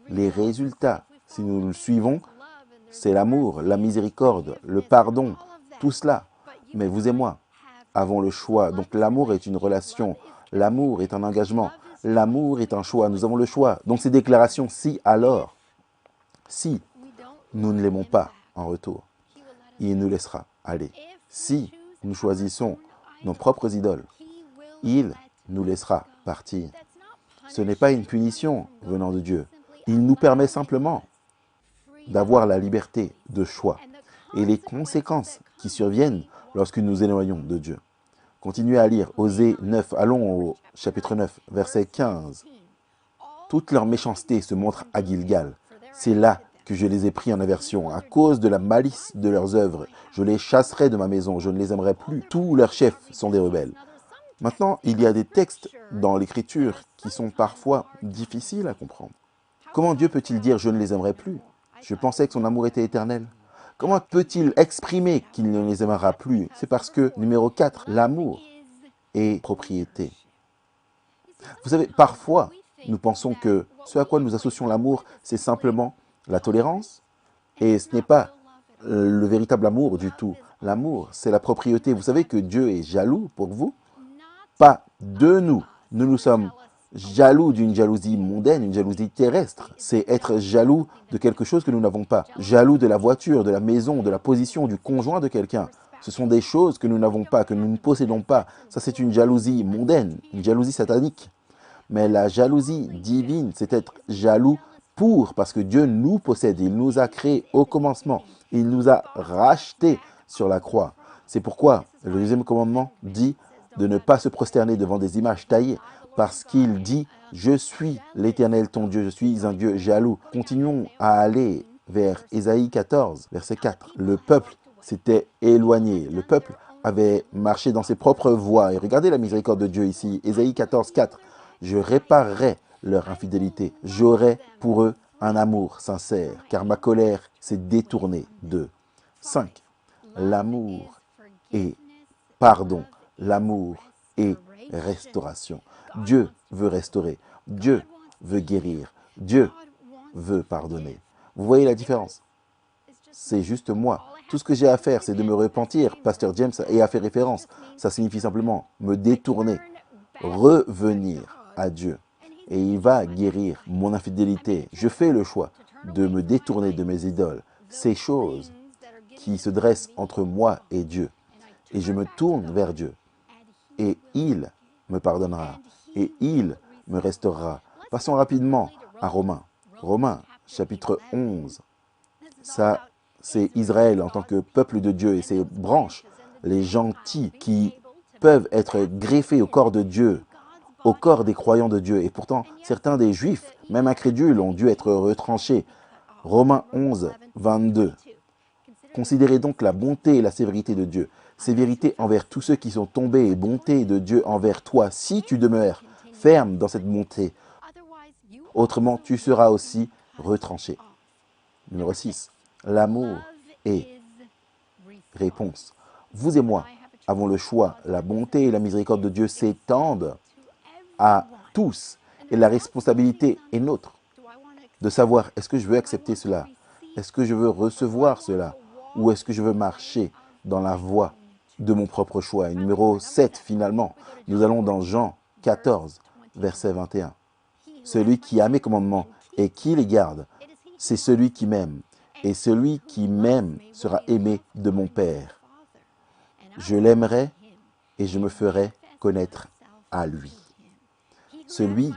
Les résultats, si nous le suivons, c'est l'amour, la miséricorde, le pardon, tout cela. Mais vous et moi avons le choix. Donc l'amour est une relation. L'amour est un engagement. L'amour est un choix. Nous avons le choix. Donc ces déclarations, si alors, si nous ne l'aimons pas en retour, il nous laissera aller. Si nous choisissons nos propres idoles, il nous laissera partir. Ce n'est pas une punition venant de Dieu. Il nous permet simplement d'avoir la liberté de choix et les conséquences qui surviennent lorsque nous nous éloignons de Dieu. Continuez à lire Osée 9, allons au chapitre 9, verset 15. Toute leur méchanceté se montre à Gilgal. C'est là que je les ai pris en aversion, à cause de la malice de leurs œuvres. Je les chasserai de ma maison, je ne les aimerai plus. Tous leurs chefs sont des rebelles. Maintenant, il y a des textes dans l'Écriture qui sont parfois difficiles à comprendre. Comment Dieu peut-il dire « je ne les aimerai plus » ? Je pensais que son amour était éternel. Comment peut-il exprimer qu'il ne les aimera plus? C'est parce que, numéro 4, l'amour est propriété. Vous savez, parfois, nous pensons que ce à quoi nous associons l'amour, c'est simplement la tolérance. Et ce n'est pas le véritable amour du tout. L'amour, c'est la propriété. Vous savez que Dieu est jaloux pour vous? Pas de nous. Nous nous sommes jaloux d'une jalousie mondaine, une jalousie terrestre. C'est être jaloux de quelque chose que nous n'avons pas. Jaloux de la voiture, de la maison, de la position, du conjoint de quelqu'un. Ce sont des choses que nous n'avons pas, que nous ne possédons pas. Ça, c'est une jalousie mondaine, une jalousie satanique. Mais la jalousie divine, c'est être jaloux parce que Dieu nous possède. Il nous a créés au commencement. Il nous a rachetés sur la croix. C'est pourquoi le deuxième commandement dit de ne pas se prosterner devant des images taillées. Parce qu'il dit « Je suis l'Éternel ton Dieu, je suis un Dieu jaloux ». Continuons à aller vers Ésaïe 14, verset 4. Le peuple s'était éloigné. Le peuple avait marché dans ses propres voies. Et regardez la miséricorde de Dieu ici. Ésaïe 14, 4. « Je réparerai leur infidélité. J'aurai pour eux un amour sincère, car ma colère s'est détournée d'eux. » 5. L'amour est pardon. L'amour est restauration. Dieu veut restaurer. Dieu veut guérir. Dieu veut pardonner. Vous voyez la différence? C'est juste moi. Tout ce que j'ai à faire, c'est de me repentir. Pasteur James y a fait référence. Ça signifie simplement me détourner, revenir à Dieu. Et il va guérir mon infidélité. Je fais le choix de me détourner de mes idoles. Ces choses qui se dressent entre moi et Dieu. Et je me tourne vers Dieu. Et il me pardonnera. Et il me restaurera. Passons rapidement à Romains. Romains, chapitre 11. Ça, c'est Israël en tant que peuple de Dieu et ses branches, les gentils qui peuvent être greffés au corps de Dieu, au corps des croyants de Dieu. Et pourtant, certains des Juifs, même incrédules, ont dû être retranchés. Romains 11, 22. Considérez donc la bonté et la sévérité de Dieu. Sévérité envers tous ceux qui sont tombés et bonté de Dieu envers toi, si tu demeures ferme dans cette bonté. Autrement, tu seras aussi retranché. Numéro 6. L'amour est réponse. Vous et moi avons le choix. La bonté et la miséricorde de Dieu s'étendent à tous. Et la responsabilité est nôtre de savoir, est-ce que je veux accepter cela? Est-ce que je veux recevoir cela? Ou est-ce que je veux marcher dans la voie de mon propre choix? Et numéro 7, finalement, nous allons dans Jean 14, verset 21. Celui qui a mes commandements et qui les garde, c'est celui qui m'aime. Et celui qui m'aime sera aimé de mon Père. Je l'aimerai et je me ferai connaître à lui. Celui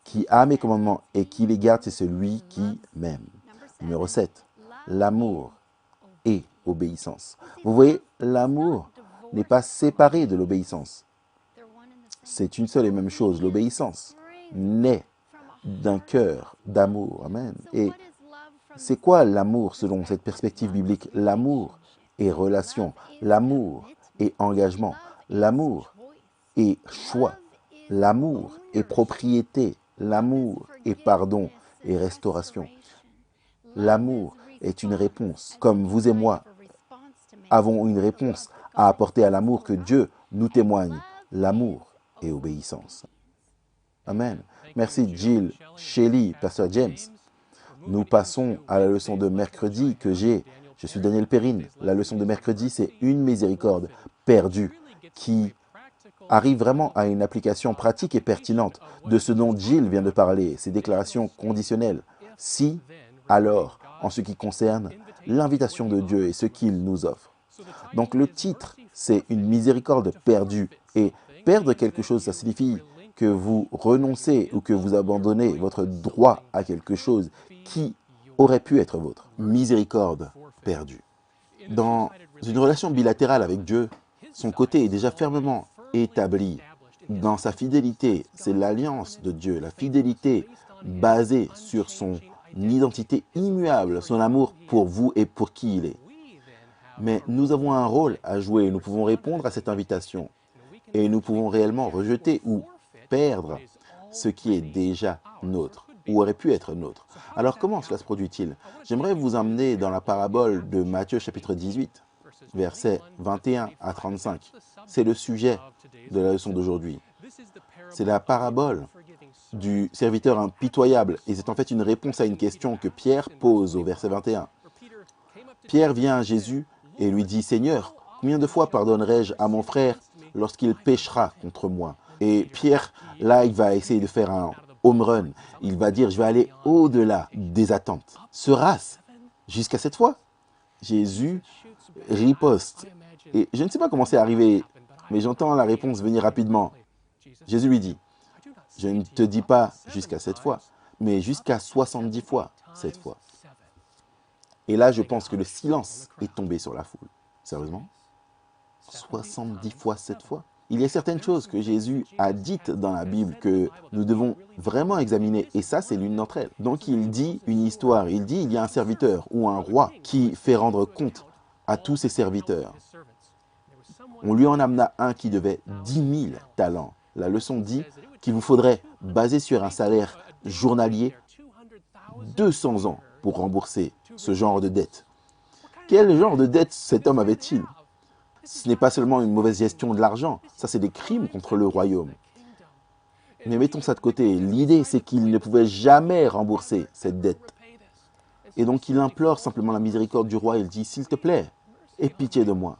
qui a mes commandements et qui les garde, c'est celui qui m'aime. Numéro 7. L'amour et obéissance. Vous voyez, l'amour n'est pas séparé de l'obéissance. C'est une seule et même chose. L'obéissance naît d'un cœur d'amour. Amen. Et c'est quoi l'amour selon cette perspective biblique? L'amour est relation. L'amour est engagement. L'amour est choix. L'amour est propriété. L'amour est pardon et restauration. L'amour est une réponse. Comme vous et moi avons une réponse à apporter à l'amour que Dieu nous témoigne. L'amour et obéissance. Amen. Merci Jill, Shelly, Pasteur James. Nous passons à la leçon de mercredi que j'ai. Je suis Daniel Perrine. La leçon de mercredi, c'est une miséricorde perdue qui arrive vraiment à une application pratique et pertinente de ce dont Jill vient de parler, ces déclarations conditionnelles. Si, alors, en ce qui concerne l'invitation de Dieu et ce qu'il nous offre. Donc le titre, c'est une miséricorde perdue. Et perdre quelque chose, ça signifie que vous renoncez ou que vous abandonnez votre droit à quelque chose qui aurait pu être vôtre. Miséricorde perdue. Dans une relation bilatérale avec Dieu, son côté est déjà fermement établi. Dans sa fidélité, c'est l'alliance de Dieu, la fidélité basée sur son identité immuable, son amour pour vous et pour qui il est. Mais nous avons un rôle à jouer, nous pouvons répondre à cette invitation et nous pouvons réellement rejeter ou perdre ce qui est déjà nôtre ou aurait pu être nôtre. Alors comment cela se produit-il? J'aimerais vous emmener dans la parabole de Matthieu chapitre 18, versets 21 à 35. C'est le sujet de la leçon d'aujourd'hui. C'est la parabole du serviteur impitoyable et c'est en fait une réponse à une question que Pierre pose au verset 21. Pierre vient à Jésus et lui dit « Seigneur, combien de fois pardonnerai-je à mon frère lorsqu'il péchera contre moi ?» Et Pierre, là, il va essayer de faire un home run. Il va dire « Je vais aller au-delà des attentes. » Sera-ce jusqu'à cette fois? Jésus riposte. Et je ne sais pas comment c'est arrivé, mais j'entends la réponse venir rapidement. Jésus lui dit « Je ne te dis pas jusqu'à cette fois, mais jusqu'à 70 fois cette fois. » Et là, je pense que le silence est tombé sur la foule. Sérieusement? 70 fois cette fois? Il y a certaines choses que Jésus a dites dans la Bible que nous devons vraiment examiner. Et ça, c'est l'une d'entre elles. Donc, il dit une histoire. Il dit il y a un serviteur ou un roi qui fait rendre compte à tous ses serviteurs. On lui en amena un qui devait 10 000 talents. La leçon dit qu'il vous faudrait, basé sur un salaire journalier, 200 ans pour rembourser ce genre de dette. Quel genre de dette cet homme avait-il? Ce n'est pas seulement une mauvaise gestion de l'argent, ça c'est des crimes contre le royaume. Mais mettons ça de côté, l'idée c'est qu'il ne pouvait jamais rembourser cette dette. Et donc il implore simplement la miséricorde du roi, il dit « S'il te plaît, aie pitié de moi ».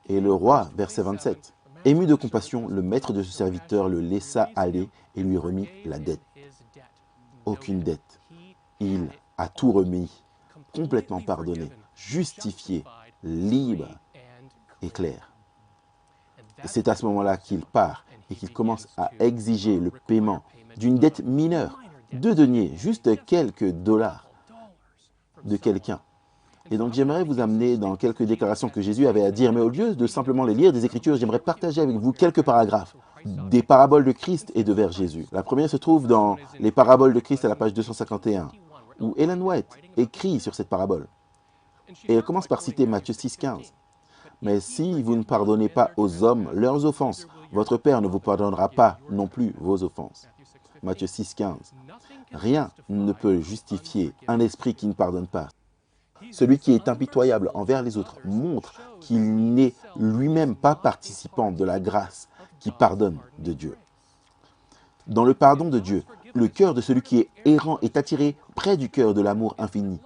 Et le roi, verset 27, ému de compassion, le maître de ce serviteur le laissa aller et lui remit la dette. Aucune dette. Il a tout remis, complètement pardonné, justifié, libre et clair. Et c'est à ce moment-là qu'il part et qu'il commence à exiger le paiement d'une dette mineure, 2 deniers, juste quelques dollars de quelqu'un. Et donc j'aimerais vous amener dans quelques déclarations que Jésus avait à dire, mais au lieu de simplement les lire des Écritures, j'aimerais partager avec vous quelques paragraphes des paraboles de Christ et de vers Jésus. La première se trouve dans les paraboles de Christ à la page 251, où Ellen White écrit sur cette parabole. Et elle commence par citer Matthieu 6,15. Mais si vous ne pardonnez pas aux hommes leurs offenses, votre Père ne vous pardonnera pas non plus vos offenses. Matthieu 6, 15. Rien ne peut justifier un esprit qui ne pardonne pas. Celui qui est impitoyable envers les autres montre qu'il n'est lui-même pas participant de la grâce qui pardonne de Dieu. Dans le pardon de Dieu, le cœur de celui qui est errant est attiré près du cœur de l'amour infini.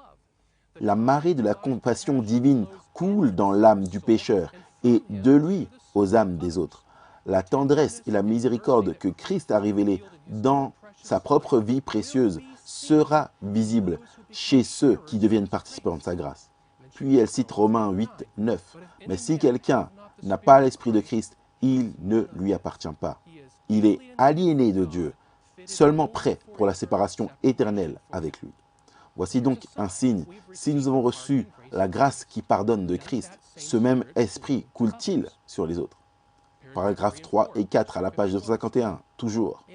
La marée de la compassion divine coule dans l'âme du pécheur et de lui aux âmes des autres. La tendresse et la miséricorde que Christ a révélées dans sa propre vie précieuse sera visible chez ceux qui deviennent participants de sa grâce. Puis elle cite Romains 8, 9. « Mais si quelqu'un n'a pas l'esprit de Christ, il ne lui appartient pas. Il est aliéné de Dieu, seulement prêt pour la séparation éternelle avec lui. » Voici donc un signe. Si nous avons reçu la grâce qui pardonne de Christ, ce même esprit coule-t-il sur les autres? Paragraphes 3 et 4 à la page 251, toujours.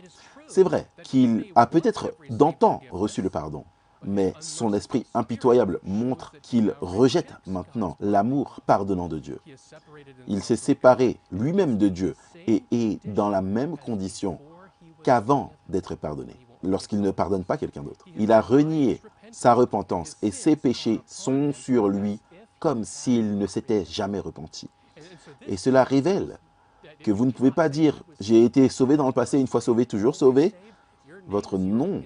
C'est vrai qu'il a peut-être d'antan reçu le pardon, mais son esprit impitoyable montre qu'il rejette maintenant l'amour pardonnant de Dieu. Il s'est séparé lui-même de Dieu et est dans la même condition qu'avant d'être pardonné, lorsqu'il ne pardonne pas quelqu'un d'autre. Il a renié sa repentance et ses péchés sont sur lui comme s'il ne s'était jamais repenti. Et cela révèle que vous ne pouvez pas dire « j'ai été sauvé dans le passé, une fois sauvé, toujours sauvé ». Votre nom,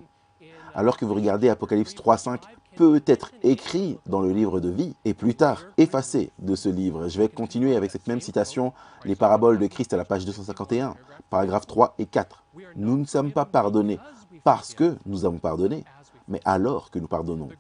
alors que vous regardez Apocalypse 3.5, peut être écrit dans le livre de vie et plus tard effacé de ce livre. Je vais continuer avec cette même citation, les paraboles de Christ à la page 251, paragraphes 3 et 4. Nous ne sommes pas pardonnés parce que nous avons pardonné, mais alors que nous pardonnons.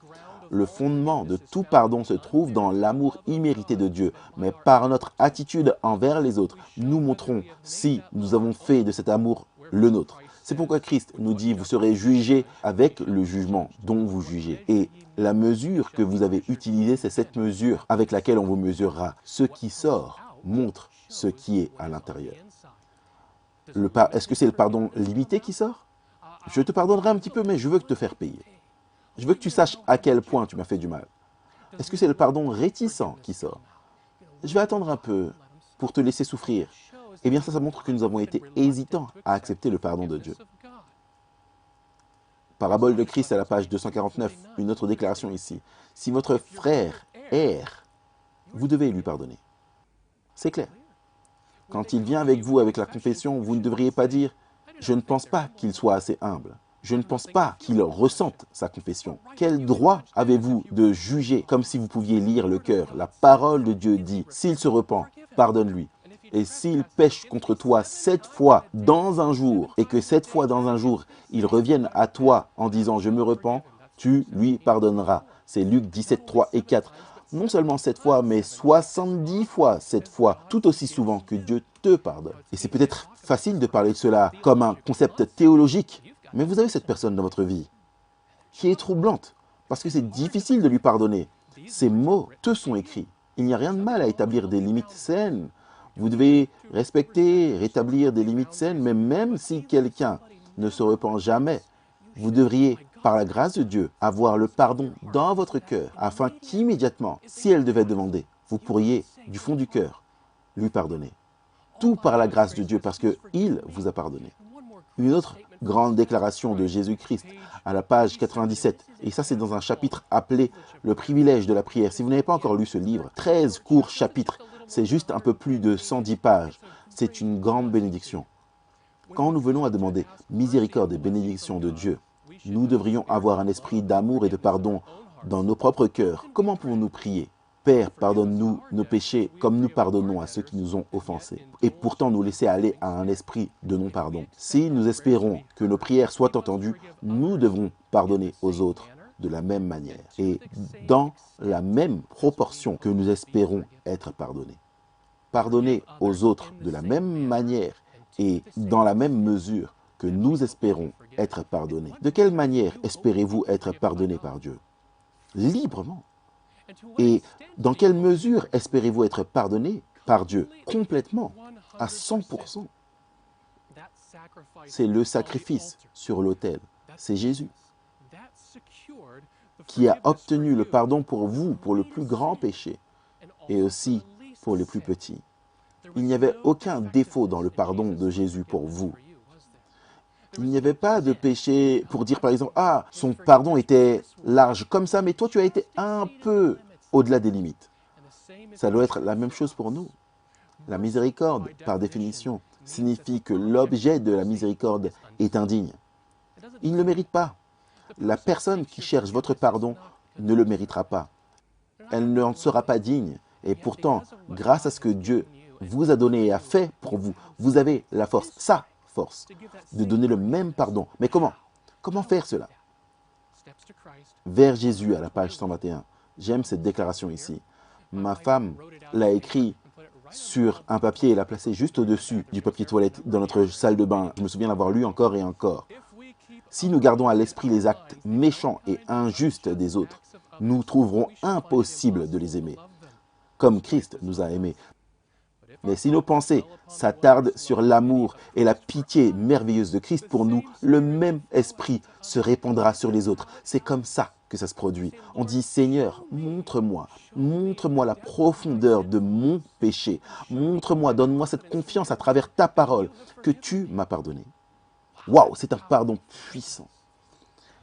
Le fondement de tout pardon se trouve dans l'amour immérité de Dieu, mais par notre attitude envers les autres, nous montrons si nous avons fait de cet amour le nôtre. C'est pourquoi Christ nous dit « Vous serez jugés avec le jugement dont vous jugez ». Et la mesure que vous avez utilisée, c'est cette mesure avec laquelle on vous mesurera. Ce qui sort montre ce qui est à l'intérieur. Est-ce que c'est le pardon limité qui sort? Je te pardonnerai un petit peu, mais je veux te faire payer. Je veux que tu saches à quel point tu m'as fait du mal. Est-ce que c'est le pardon réticent qui sort? Je vais attendre un peu pour te laisser souffrir. Eh bien, ça montre que nous avons été hésitants à accepter le pardon de Dieu. Parabole de Christ à la page 249, une autre déclaration ici. Si votre frère erre, vous devez lui pardonner. C'est clair. Quand il vient avec vous avec la confession, vous ne devriez pas dire « Je ne pense pas qu'il soit assez humble ». Je ne pense pas qu'il ressente sa confession. Quel droit avez-vous de juger comme si vous pouviez lire le cœur? La parole de Dieu dit, s'il se repent, pardonne-lui. Et s'il pêche contre toi 7 fois dans un jour, et que 7 fois dans un jour, il revienne à toi en disant « Je me repens », tu lui pardonneras. C'est Luc 17, 3 et 4. Non seulement 7 fois, mais 70 fois 7 fois, tout aussi souvent que Dieu te pardonne. Et c'est peut-être facile de parler de cela comme un concept théologique, mais vous avez cette personne dans votre vie qui est troublante parce que c'est difficile de lui pardonner. Ces mots te sont écrits. Il n'y a rien de mal à établir des limites saines. Vous devez respecter, rétablir des limites saines, mais même si quelqu'un ne se repent jamais, vous devriez, par la grâce de Dieu, avoir le pardon dans votre cœur afin qu'immédiatement, si elle devait demander, vous pourriez, du fond du cœur, lui pardonner. Tout par la grâce de Dieu parce qu'il vous a pardonné. Une autre grande déclaration de Jésus-Christ à la page 97. Et ça, c'est dans un chapitre appelé « Le privilège de la prière ». Si vous n'avez pas encore lu ce livre, 13 courts chapitres, c'est juste un peu plus de 110 pages. C'est une grande bénédiction. Quand nous venons à demander miséricorde et bénédiction de Dieu, nous devrions avoir un esprit d'amour et de pardon dans nos propres cœurs. Comment pouvons-nous prier ? Père, pardonne-nous nos péchés comme nous pardonnons à ceux qui nous ont offensés. Et pourtant nous laisser aller à un esprit de non-pardon. Si nous espérons que nos prières soient entendues, nous devons pardonner aux autres de la même manière et dans la même proportion que nous espérons être pardonnés. Pardonner aux autres de la même manière et dans la même mesure que nous espérons être pardonnés. De quelle manière espérez-vous être pardonné par Dieu? Librement. Et dans quelle mesure espérez-vous être pardonné par Dieu? Complètement, à 100%. C'est le sacrifice sur l'autel. C'est Jésus qui a obtenu le pardon pour vous, pour le plus grand péché, et aussi pour les plus petits. Il n'y avait aucun défaut dans le pardon de Jésus pour vous. Il n'y avait pas de péché pour dire par exemple, ah, son pardon était large comme ça, mais toi tu as été un peu au-delà des limites. Ça doit être la même chose pour nous. La miséricorde, par définition, signifie que l'objet de la miséricorde est indigne. Il ne le mérite pas. La personne qui cherche votre pardon ne le méritera pas. Elle n'en sera pas digne. Et pourtant, grâce à ce que Dieu vous a donné et a fait pour vous, vous avez la force, sa force, de donner le même pardon. Mais comment? Comment faire cela? Vers Jésus, à la page 121. J'aime cette déclaration ici. Ma femme l'a écrit sur un papier et l'a placé juste au-dessus du papier toilette dans notre salle de bain. Je me souviens l'avoir lu encore et encore. Si nous gardons à l'esprit les actes méchants et injustes des autres, nous trouverons impossible de les aimer, comme Christ nous a aimés. Mais si nos pensées s'attardent sur l'amour et la pitié merveilleuse de Christ pour nous, le même esprit se répandra sur les autres. C'est comme ça que ça se produit. On dit, Seigneur, montre-moi la profondeur de mon péché. Montre-moi, donne-moi cette confiance à travers ta parole que tu m'as pardonné. Waouh, c'est un pardon puissant.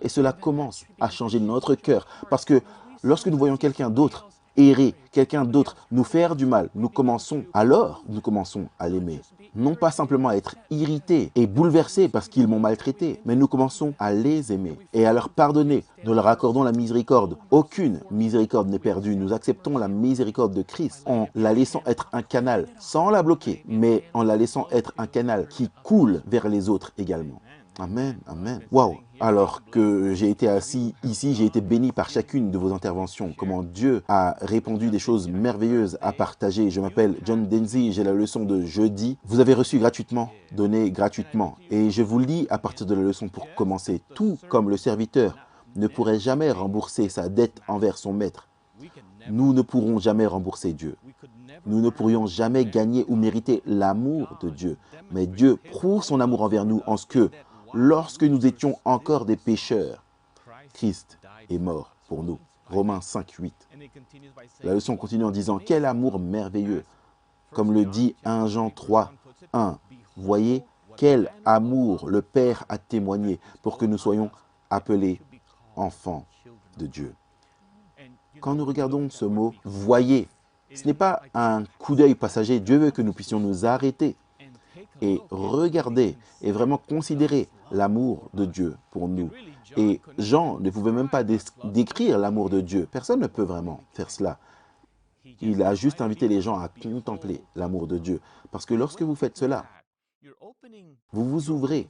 Et cela commence à changer notre cœur. Parce que lorsque nous voyons quelqu'un d'autre errer, quelqu'un d'autre nous faire du mal, nous commençons à l'aimer. Non pas simplement à être irrités et bouleversés parce qu'ils m'ont maltraité, mais nous commençons à les aimer et à leur pardonner. Nous leur accordons la miséricorde. Aucune miséricorde n'est perdue. Nous acceptons la miséricorde de Christ en la laissant être un canal, sans la bloquer, mais en la laissant être un canal qui coule vers les autres également. Amen, amen. Waouh! Alors que j'ai été assis ici, j'ai été béni par chacune de vos interventions. Comment Dieu a répandu des choses merveilleuses à partager. Je m'appelle John Denzi, j'ai la leçon de jeudi. Vous avez reçu gratuitement, donné gratuitement. Et je vous lis à partir de la leçon pour commencer. Tout comme le serviteur ne pourrait jamais rembourser sa dette envers son maître, nous ne pourrons jamais rembourser Dieu. Nous ne pourrions jamais gagner ou mériter l'amour de Dieu. Mais Dieu prouve son amour envers nous en ce que, lorsque nous étions encore des pécheurs, Christ est mort pour nous. Romains 5, 8. La leçon continue en disant « Quel amour merveilleux !» Comme le dit 1 Jean 3, 1. Voyez quel amour le Père a témoigné pour que nous soyons appelés enfants de Dieu. Quand nous regardons ce mot « voyez », ce n'est pas un coup d'œil passager. Dieu veut que nous puissions nous arrêter et regarder et vraiment considérer l'amour de Dieu pour nous. Et Jean ne pouvait même pas décrire l'amour de Dieu. Personne ne peut vraiment faire cela. Il a juste invité les gens à contempler l'amour de Dieu. Parce que lorsque vous faites cela, vous vous ouvrez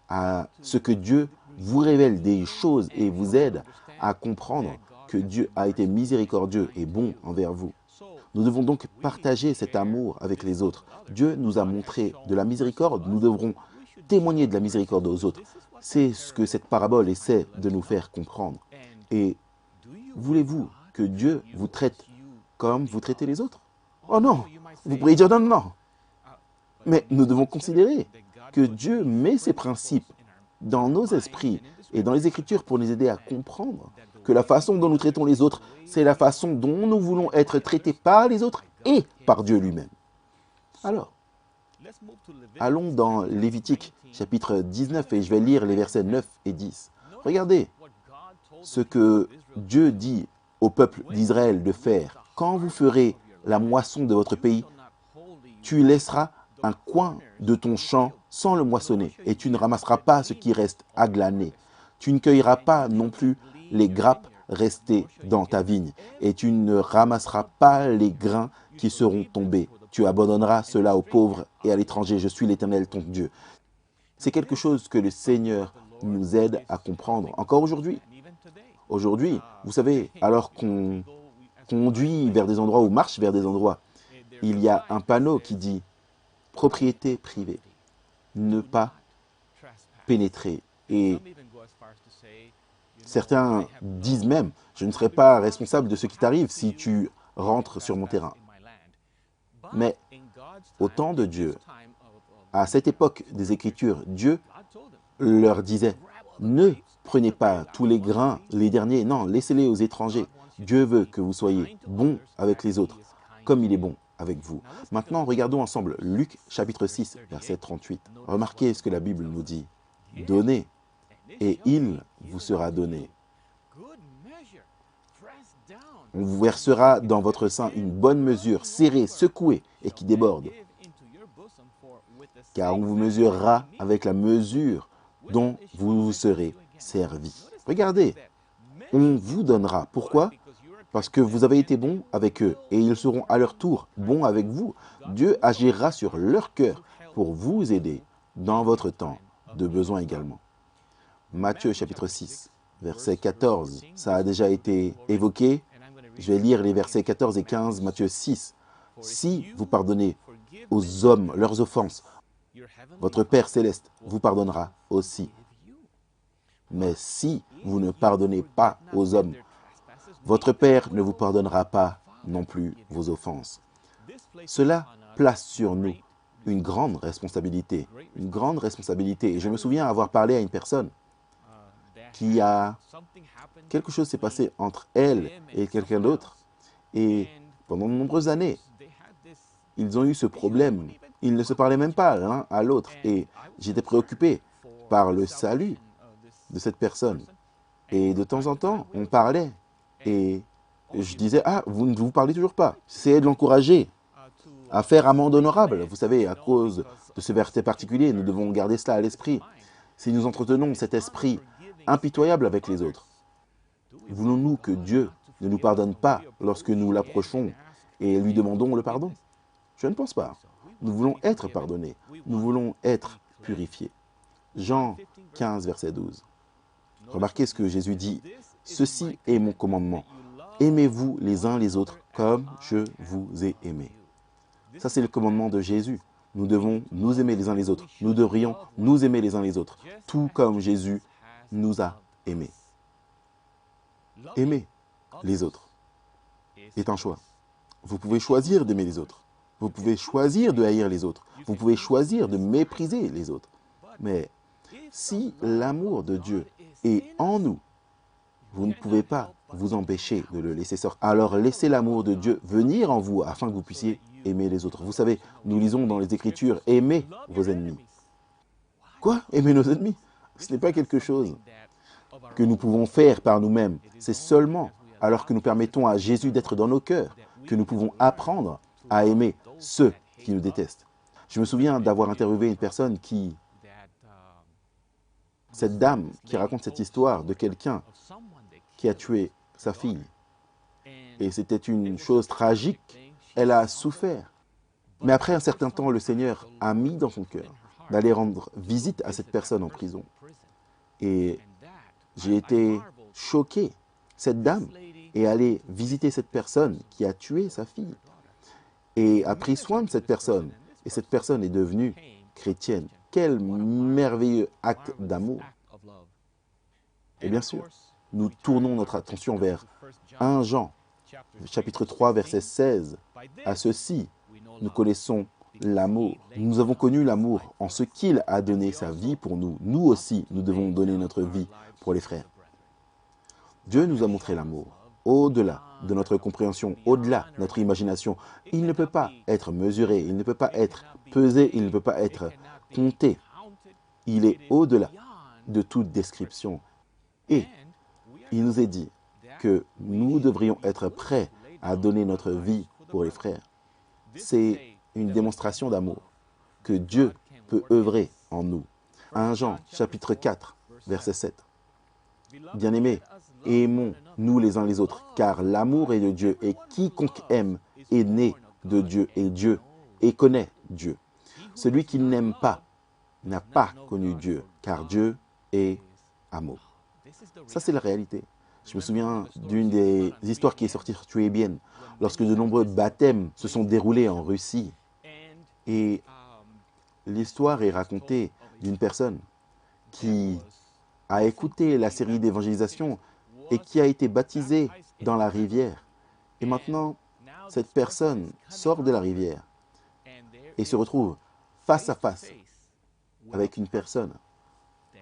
à ce que Dieu vous révèle des choses et vous aide à comprendre que Dieu a été miséricordieux et bon envers vous. Nous devons donc partager cet amour avec les autres. Dieu nous a montré de la miséricorde, nous devrons témoigner de la miséricorde aux autres. C'est ce que cette parabole essaie de nous faire comprendre. Et voulez-vous que Dieu vous traite comme vous traitez les autres? Oh non! Vous pourriez dire non, non, non. Mais nous devons considérer que Dieu met ses principes dans nos esprits et dans les Écritures pour nous aider à comprendre que la façon dont nous traitons les autres, c'est la façon dont nous voulons être traités par les autres et par Dieu lui-même. Alors, allons dans Lévitique chapitre 19 et je vais lire les versets 9 et 10. Regardez ce que Dieu dit au peuple d'Israël de faire. Quand vous ferez la moisson de votre pays, tu laisseras un coin de ton champ sans le moissonner et tu ne ramasseras pas ce qui reste à glaner. Tu ne cueilleras pas non plus les grappes restées dans ta vigne et tu ne ramasseras pas les grains qui seront tombés. Tu abandonneras cela aux pauvres et à l'étranger. Je suis l'Éternel, ton Dieu. C'est quelque chose que le Seigneur nous aide à comprendre encore aujourd'hui. Aujourd'hui, vous savez, alors qu'on conduit vers des endroits ou marche vers des endroits, il y a un panneau qui dit « Propriété privée, ne pas pénétrer ». Et certains disent même « Je ne serai pas responsable de ce qui t'arrive si tu rentres sur mon terrain ». Mais au temps de Dieu, à cette époque des Écritures, Dieu leur disait « Ne prenez pas tous les grains, les derniers, non, laissez-les aux étrangers. Dieu veut que vous soyez bons avec les autres, comme il est bon avec vous. » Maintenant, regardons ensemble Luc chapitre 6, verset 38. Remarquez ce que la Bible nous dit. donnez, et il vous sera donné. On vous versera dans votre sein une bonne mesure, serrée, secouée et qui déborde. Car on vous mesurera avec la mesure dont vous vous serez servi. Regardez, on vous donnera. Pourquoi? Parce que vous avez été bons avec eux et ils seront à leur tour bons avec vous. Dieu agira sur leur cœur pour vous aider dans votre temps de besoin également. Matthieu chapitre 6, verset 14, ça a déjà été évoqué. Je vais lire les versets 14 et 15, Matthieu 6. Si vous pardonnez aux hommes leurs offenses, votre Père céleste vous pardonnera aussi. Mais si vous ne pardonnez pas aux hommes, votre Père ne vous pardonnera pas non plus vos offenses. Cela place sur nous une grande responsabilité. Une grande responsabilité. Et je me souviens avoir parlé à une personne qui a... Quelque chose s'est passé entre elle et quelqu'un d'autre. Et pendant de nombreuses années, ils ont eu ce problème. Ils ne se parlaient même pas l'un à l'autre. Et j'étais préoccupé par le salut de cette personne. Et de temps en temps, on parlait. Et je disais, ah, vous ne vous parlez toujours pas. Essayez de l'encourager à faire amende honorable. Vous savez, à cause de ce verset particulier, nous devons garder cela à l'esprit. Si nous entretenons cet esprit impitoyable avec les autres, voulons-nous que Dieu ne nous pardonne pas lorsque nous l'approchons et lui demandons le pardon? Je ne pense pas. Nous voulons être pardonnés. Nous voulons être purifiés. Jean 15, verset 12. Remarquez ce que Jésus dit. « Ceci est mon commandement. Aimez-vous les uns les autres comme je vous ai aimés. » Ça, c'est le commandement de Jésus. Nous devons nous aimer les uns les autres. Nous devrions nous aimer les uns les autres, tout comme Jésus nous a aimés. Aimer les autres est un choix. Vous pouvez choisir d'aimer les autres. Vous pouvez choisir de haïr les autres. Vous pouvez choisir de mépriser les autres. Mais si l'amour de Dieu est en nous, vous ne pouvez pas vous empêcher de le laisser sortir. Alors laissez l'amour de Dieu venir en vous afin que vous puissiez aimer les autres. Vous savez, nous lisons dans les Écritures, aimez vos ennemis. Quoi? Aimer nos ennemis? Ce n'est pas quelque chose que nous pouvons faire par nous-mêmes. C'est seulement alors que nous permettons à Jésus d'être dans nos cœurs que nous pouvons apprendre à aimer ceux qui nous détestent. Je me souviens d'avoir interviewé une personne cette dame qui raconte cette histoire de quelqu'un qui a tué sa fille. Et c'était une chose tragique. Elle a souffert. Mais après un certain temps, le Seigneur a mis dans son cœur d'aller rendre visite à cette personne en prison. Et j'ai été choqué. Cette dame est allée visiter cette personne qui a tué sa fille et a pris soin de cette personne. Et cette personne est devenue chrétienne. Quel merveilleux acte d'amour. Et bien sûr, nous tournons notre attention vers 1 Jean, chapitre 3, verset 16. À ceci, nous connaissons l'amour. Nous avons connu l'amour en ce qu'il a donné sa vie pour nous. Nous aussi, nous devons donner notre vie pour les frères. Dieu nous a montré l'amour au-delà de notre compréhension, au-delà de notre imagination. Il ne peut pas être mesuré, il ne peut pas être pesé, il ne peut pas être compté. Il est au-delà de toute description. Et il nous est dit que nous devrions être prêts à donner notre vie pour les frères. C'est une démonstration d'amour que Dieu peut œuvrer en nous. 1 Jean, chapitre 4, verset 7. Bien-aimés, aimons-nous les uns les autres, car l'amour est de Dieu, et quiconque aime est né de Dieu, et connaît Dieu. Celui qui n'aime pas n'a pas connu Dieu, car Dieu est amour. Ça, c'est la réalité. Je me souviens d'une des histoires qui est sortie sur Tu es bien, lorsque de nombreux baptêmes se sont déroulés en Russie. Et l'histoire est racontée d'une personne qui a écouté la série d'évangélisation et qui a été baptisée dans la rivière. Et maintenant, cette personne sort de la rivière et se retrouve face à face avec une personne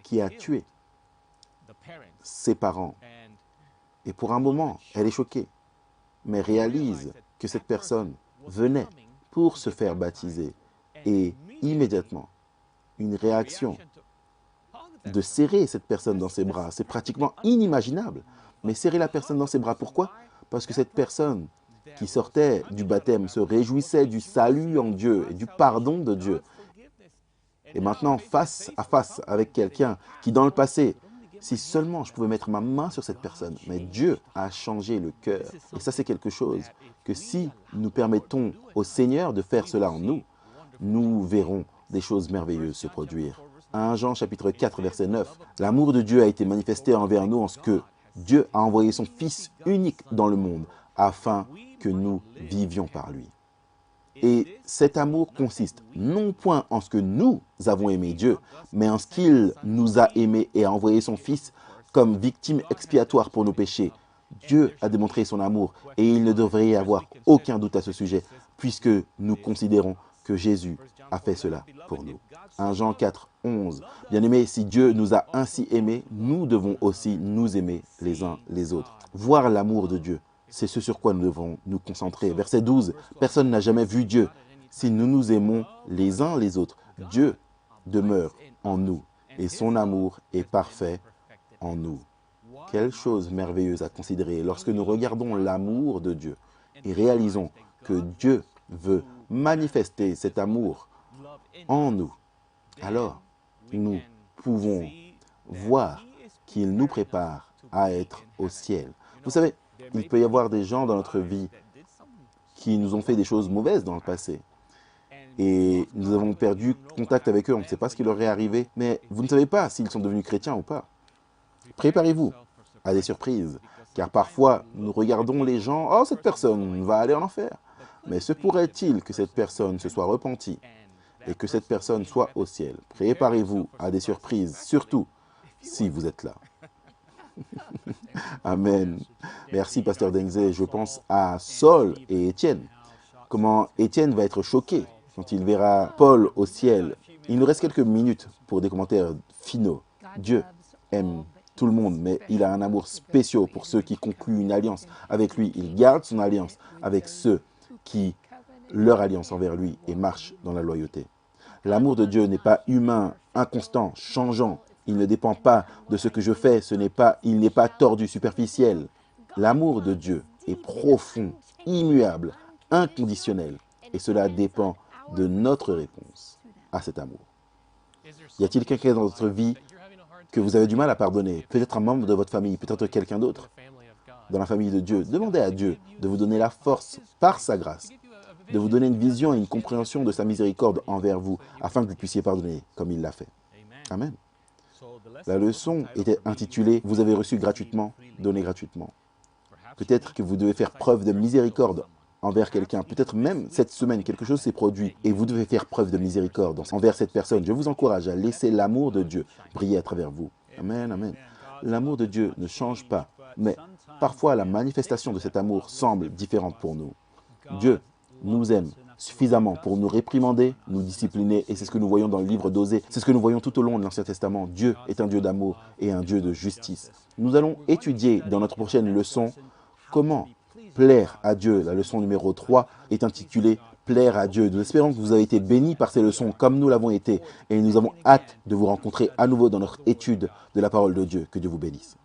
qui a tué ses parents. Et pour un moment, elle est choquée, mais réalise que cette personne venait pour se faire baptiser. Et immédiatement, une réaction de serrer cette personne dans ses bras. C'est pratiquement inimaginable. Mais serrer la personne dans ses bras, pourquoi? Parce que cette personne qui sortait du baptême se réjouissait du salut en Dieu et du pardon de Dieu. Et maintenant, face à face avec quelqu'un qui, dans le passé, si seulement je pouvais mettre ma main sur cette personne, mais Dieu a changé le cœur. Et ça, c'est quelque chose que si nous permettons au Seigneur de faire cela en nous, nous verrons des choses merveilleuses se produire. 1 Jean chapitre 4, verset 9. L'amour de Dieu a été manifesté envers nous en ce que Dieu a envoyé son Fils unique dans le monde afin que nous vivions par lui. Et cet amour consiste non point en ce que nous avons aimé Dieu, mais en ce qu'il nous a aimés et a envoyé son Fils comme victime expiatoire pour nos péchés. Dieu a démontré son amour et il ne devrait y avoir aucun doute à ce sujet, puisque nous considérons que Jésus a fait cela pour nous. 1 Jean 4, 11. Bien-aimés, si Dieu nous a ainsi aimés, nous devons aussi nous aimer les uns les autres. Voir l'amour de Dieu, c'est ce sur quoi nous devons nous concentrer. Verset 12, personne n'a jamais vu Dieu. Si nous nous aimons les uns les autres, Dieu demeure en nous et son amour est parfait en nous. Quelle chose merveilleuse à considérer lorsque nous regardons l'amour de Dieu et réalisons que Dieu veut manifester cet amour en nous. Alors, nous pouvons voir qu'il nous prépare à être au ciel. Vous savez, il peut y avoir des gens dans notre vie qui nous ont fait des choses mauvaises dans le passé. Et nous avons perdu contact avec eux, on ne sait pas ce qui leur est arrivé, mais vous ne savez pas s'ils sont devenus chrétiens ou pas. Préparez-vous à des surprises, car parfois nous regardons les gens, « Oh, cette personne va aller en enfer !» Mais se pourrait-il que cette personne se soit repentie et que cette personne soit au ciel? Préparez-vous à des surprises, surtout si vous êtes là. Amen. Merci, Pasteur Dengze. Je pense à Saul et Étienne. Comment Étienne va être choqué quand il verra Paul au ciel. Il nous reste quelques minutes pour des commentaires finaux. Dieu aime tout le monde, mais il a un amour spécial pour ceux qui concluent une alliance avec lui. Il garde son alliance avec ceux qui leur alliance envers lui et marchent dans la loyauté. L'amour de Dieu n'est pas humain, inconstant, changeant. Il ne dépend pas de ce que je fais, il n'est pas tordu, superficiel. L'amour de Dieu est profond, immuable, inconditionnel. Et cela dépend de notre réponse à cet amour. Y a-t-il quelqu'un dans votre vie que vous avez du mal à pardonner? Peut-être un membre de votre famille, peut-être quelqu'un d'autre dans la famille de Dieu. Demandez à Dieu de vous donner la force par sa grâce, de vous donner une vision et une compréhension de sa miséricorde envers vous, afin que vous puissiez pardonner comme il l'a fait. Amen. La leçon était intitulée « Vous avez reçu gratuitement, donnez gratuitement ». Peut-être que vous devez faire preuve de miséricorde envers quelqu'un. Peut-être même cette semaine, quelque chose s'est produit et vous devez faire preuve de miséricorde envers cette personne. Je vous encourage à laisser l'amour de Dieu briller à travers vous. Amen, amen. L'amour de Dieu ne change pas, mais parfois la manifestation de cet amour semble différente pour nous. Dieu nous aime suffisamment pour nous réprimander, nous discipliner, et c'est ce que nous voyons dans le livre d'Osée, c'est ce que nous voyons tout au long de l'Ancien Testament. Dieu est un Dieu d'amour et un Dieu de justice. Nous allons étudier dans notre prochaine leçon comment plaire à Dieu. La leçon numéro 3 est intitulée « Plaire à Dieu ». Nous espérons que vous avez été bénis par ces leçons comme nous l'avons été, et nous avons hâte de vous rencontrer à nouveau dans notre étude de la parole de Dieu. Que Dieu vous bénisse.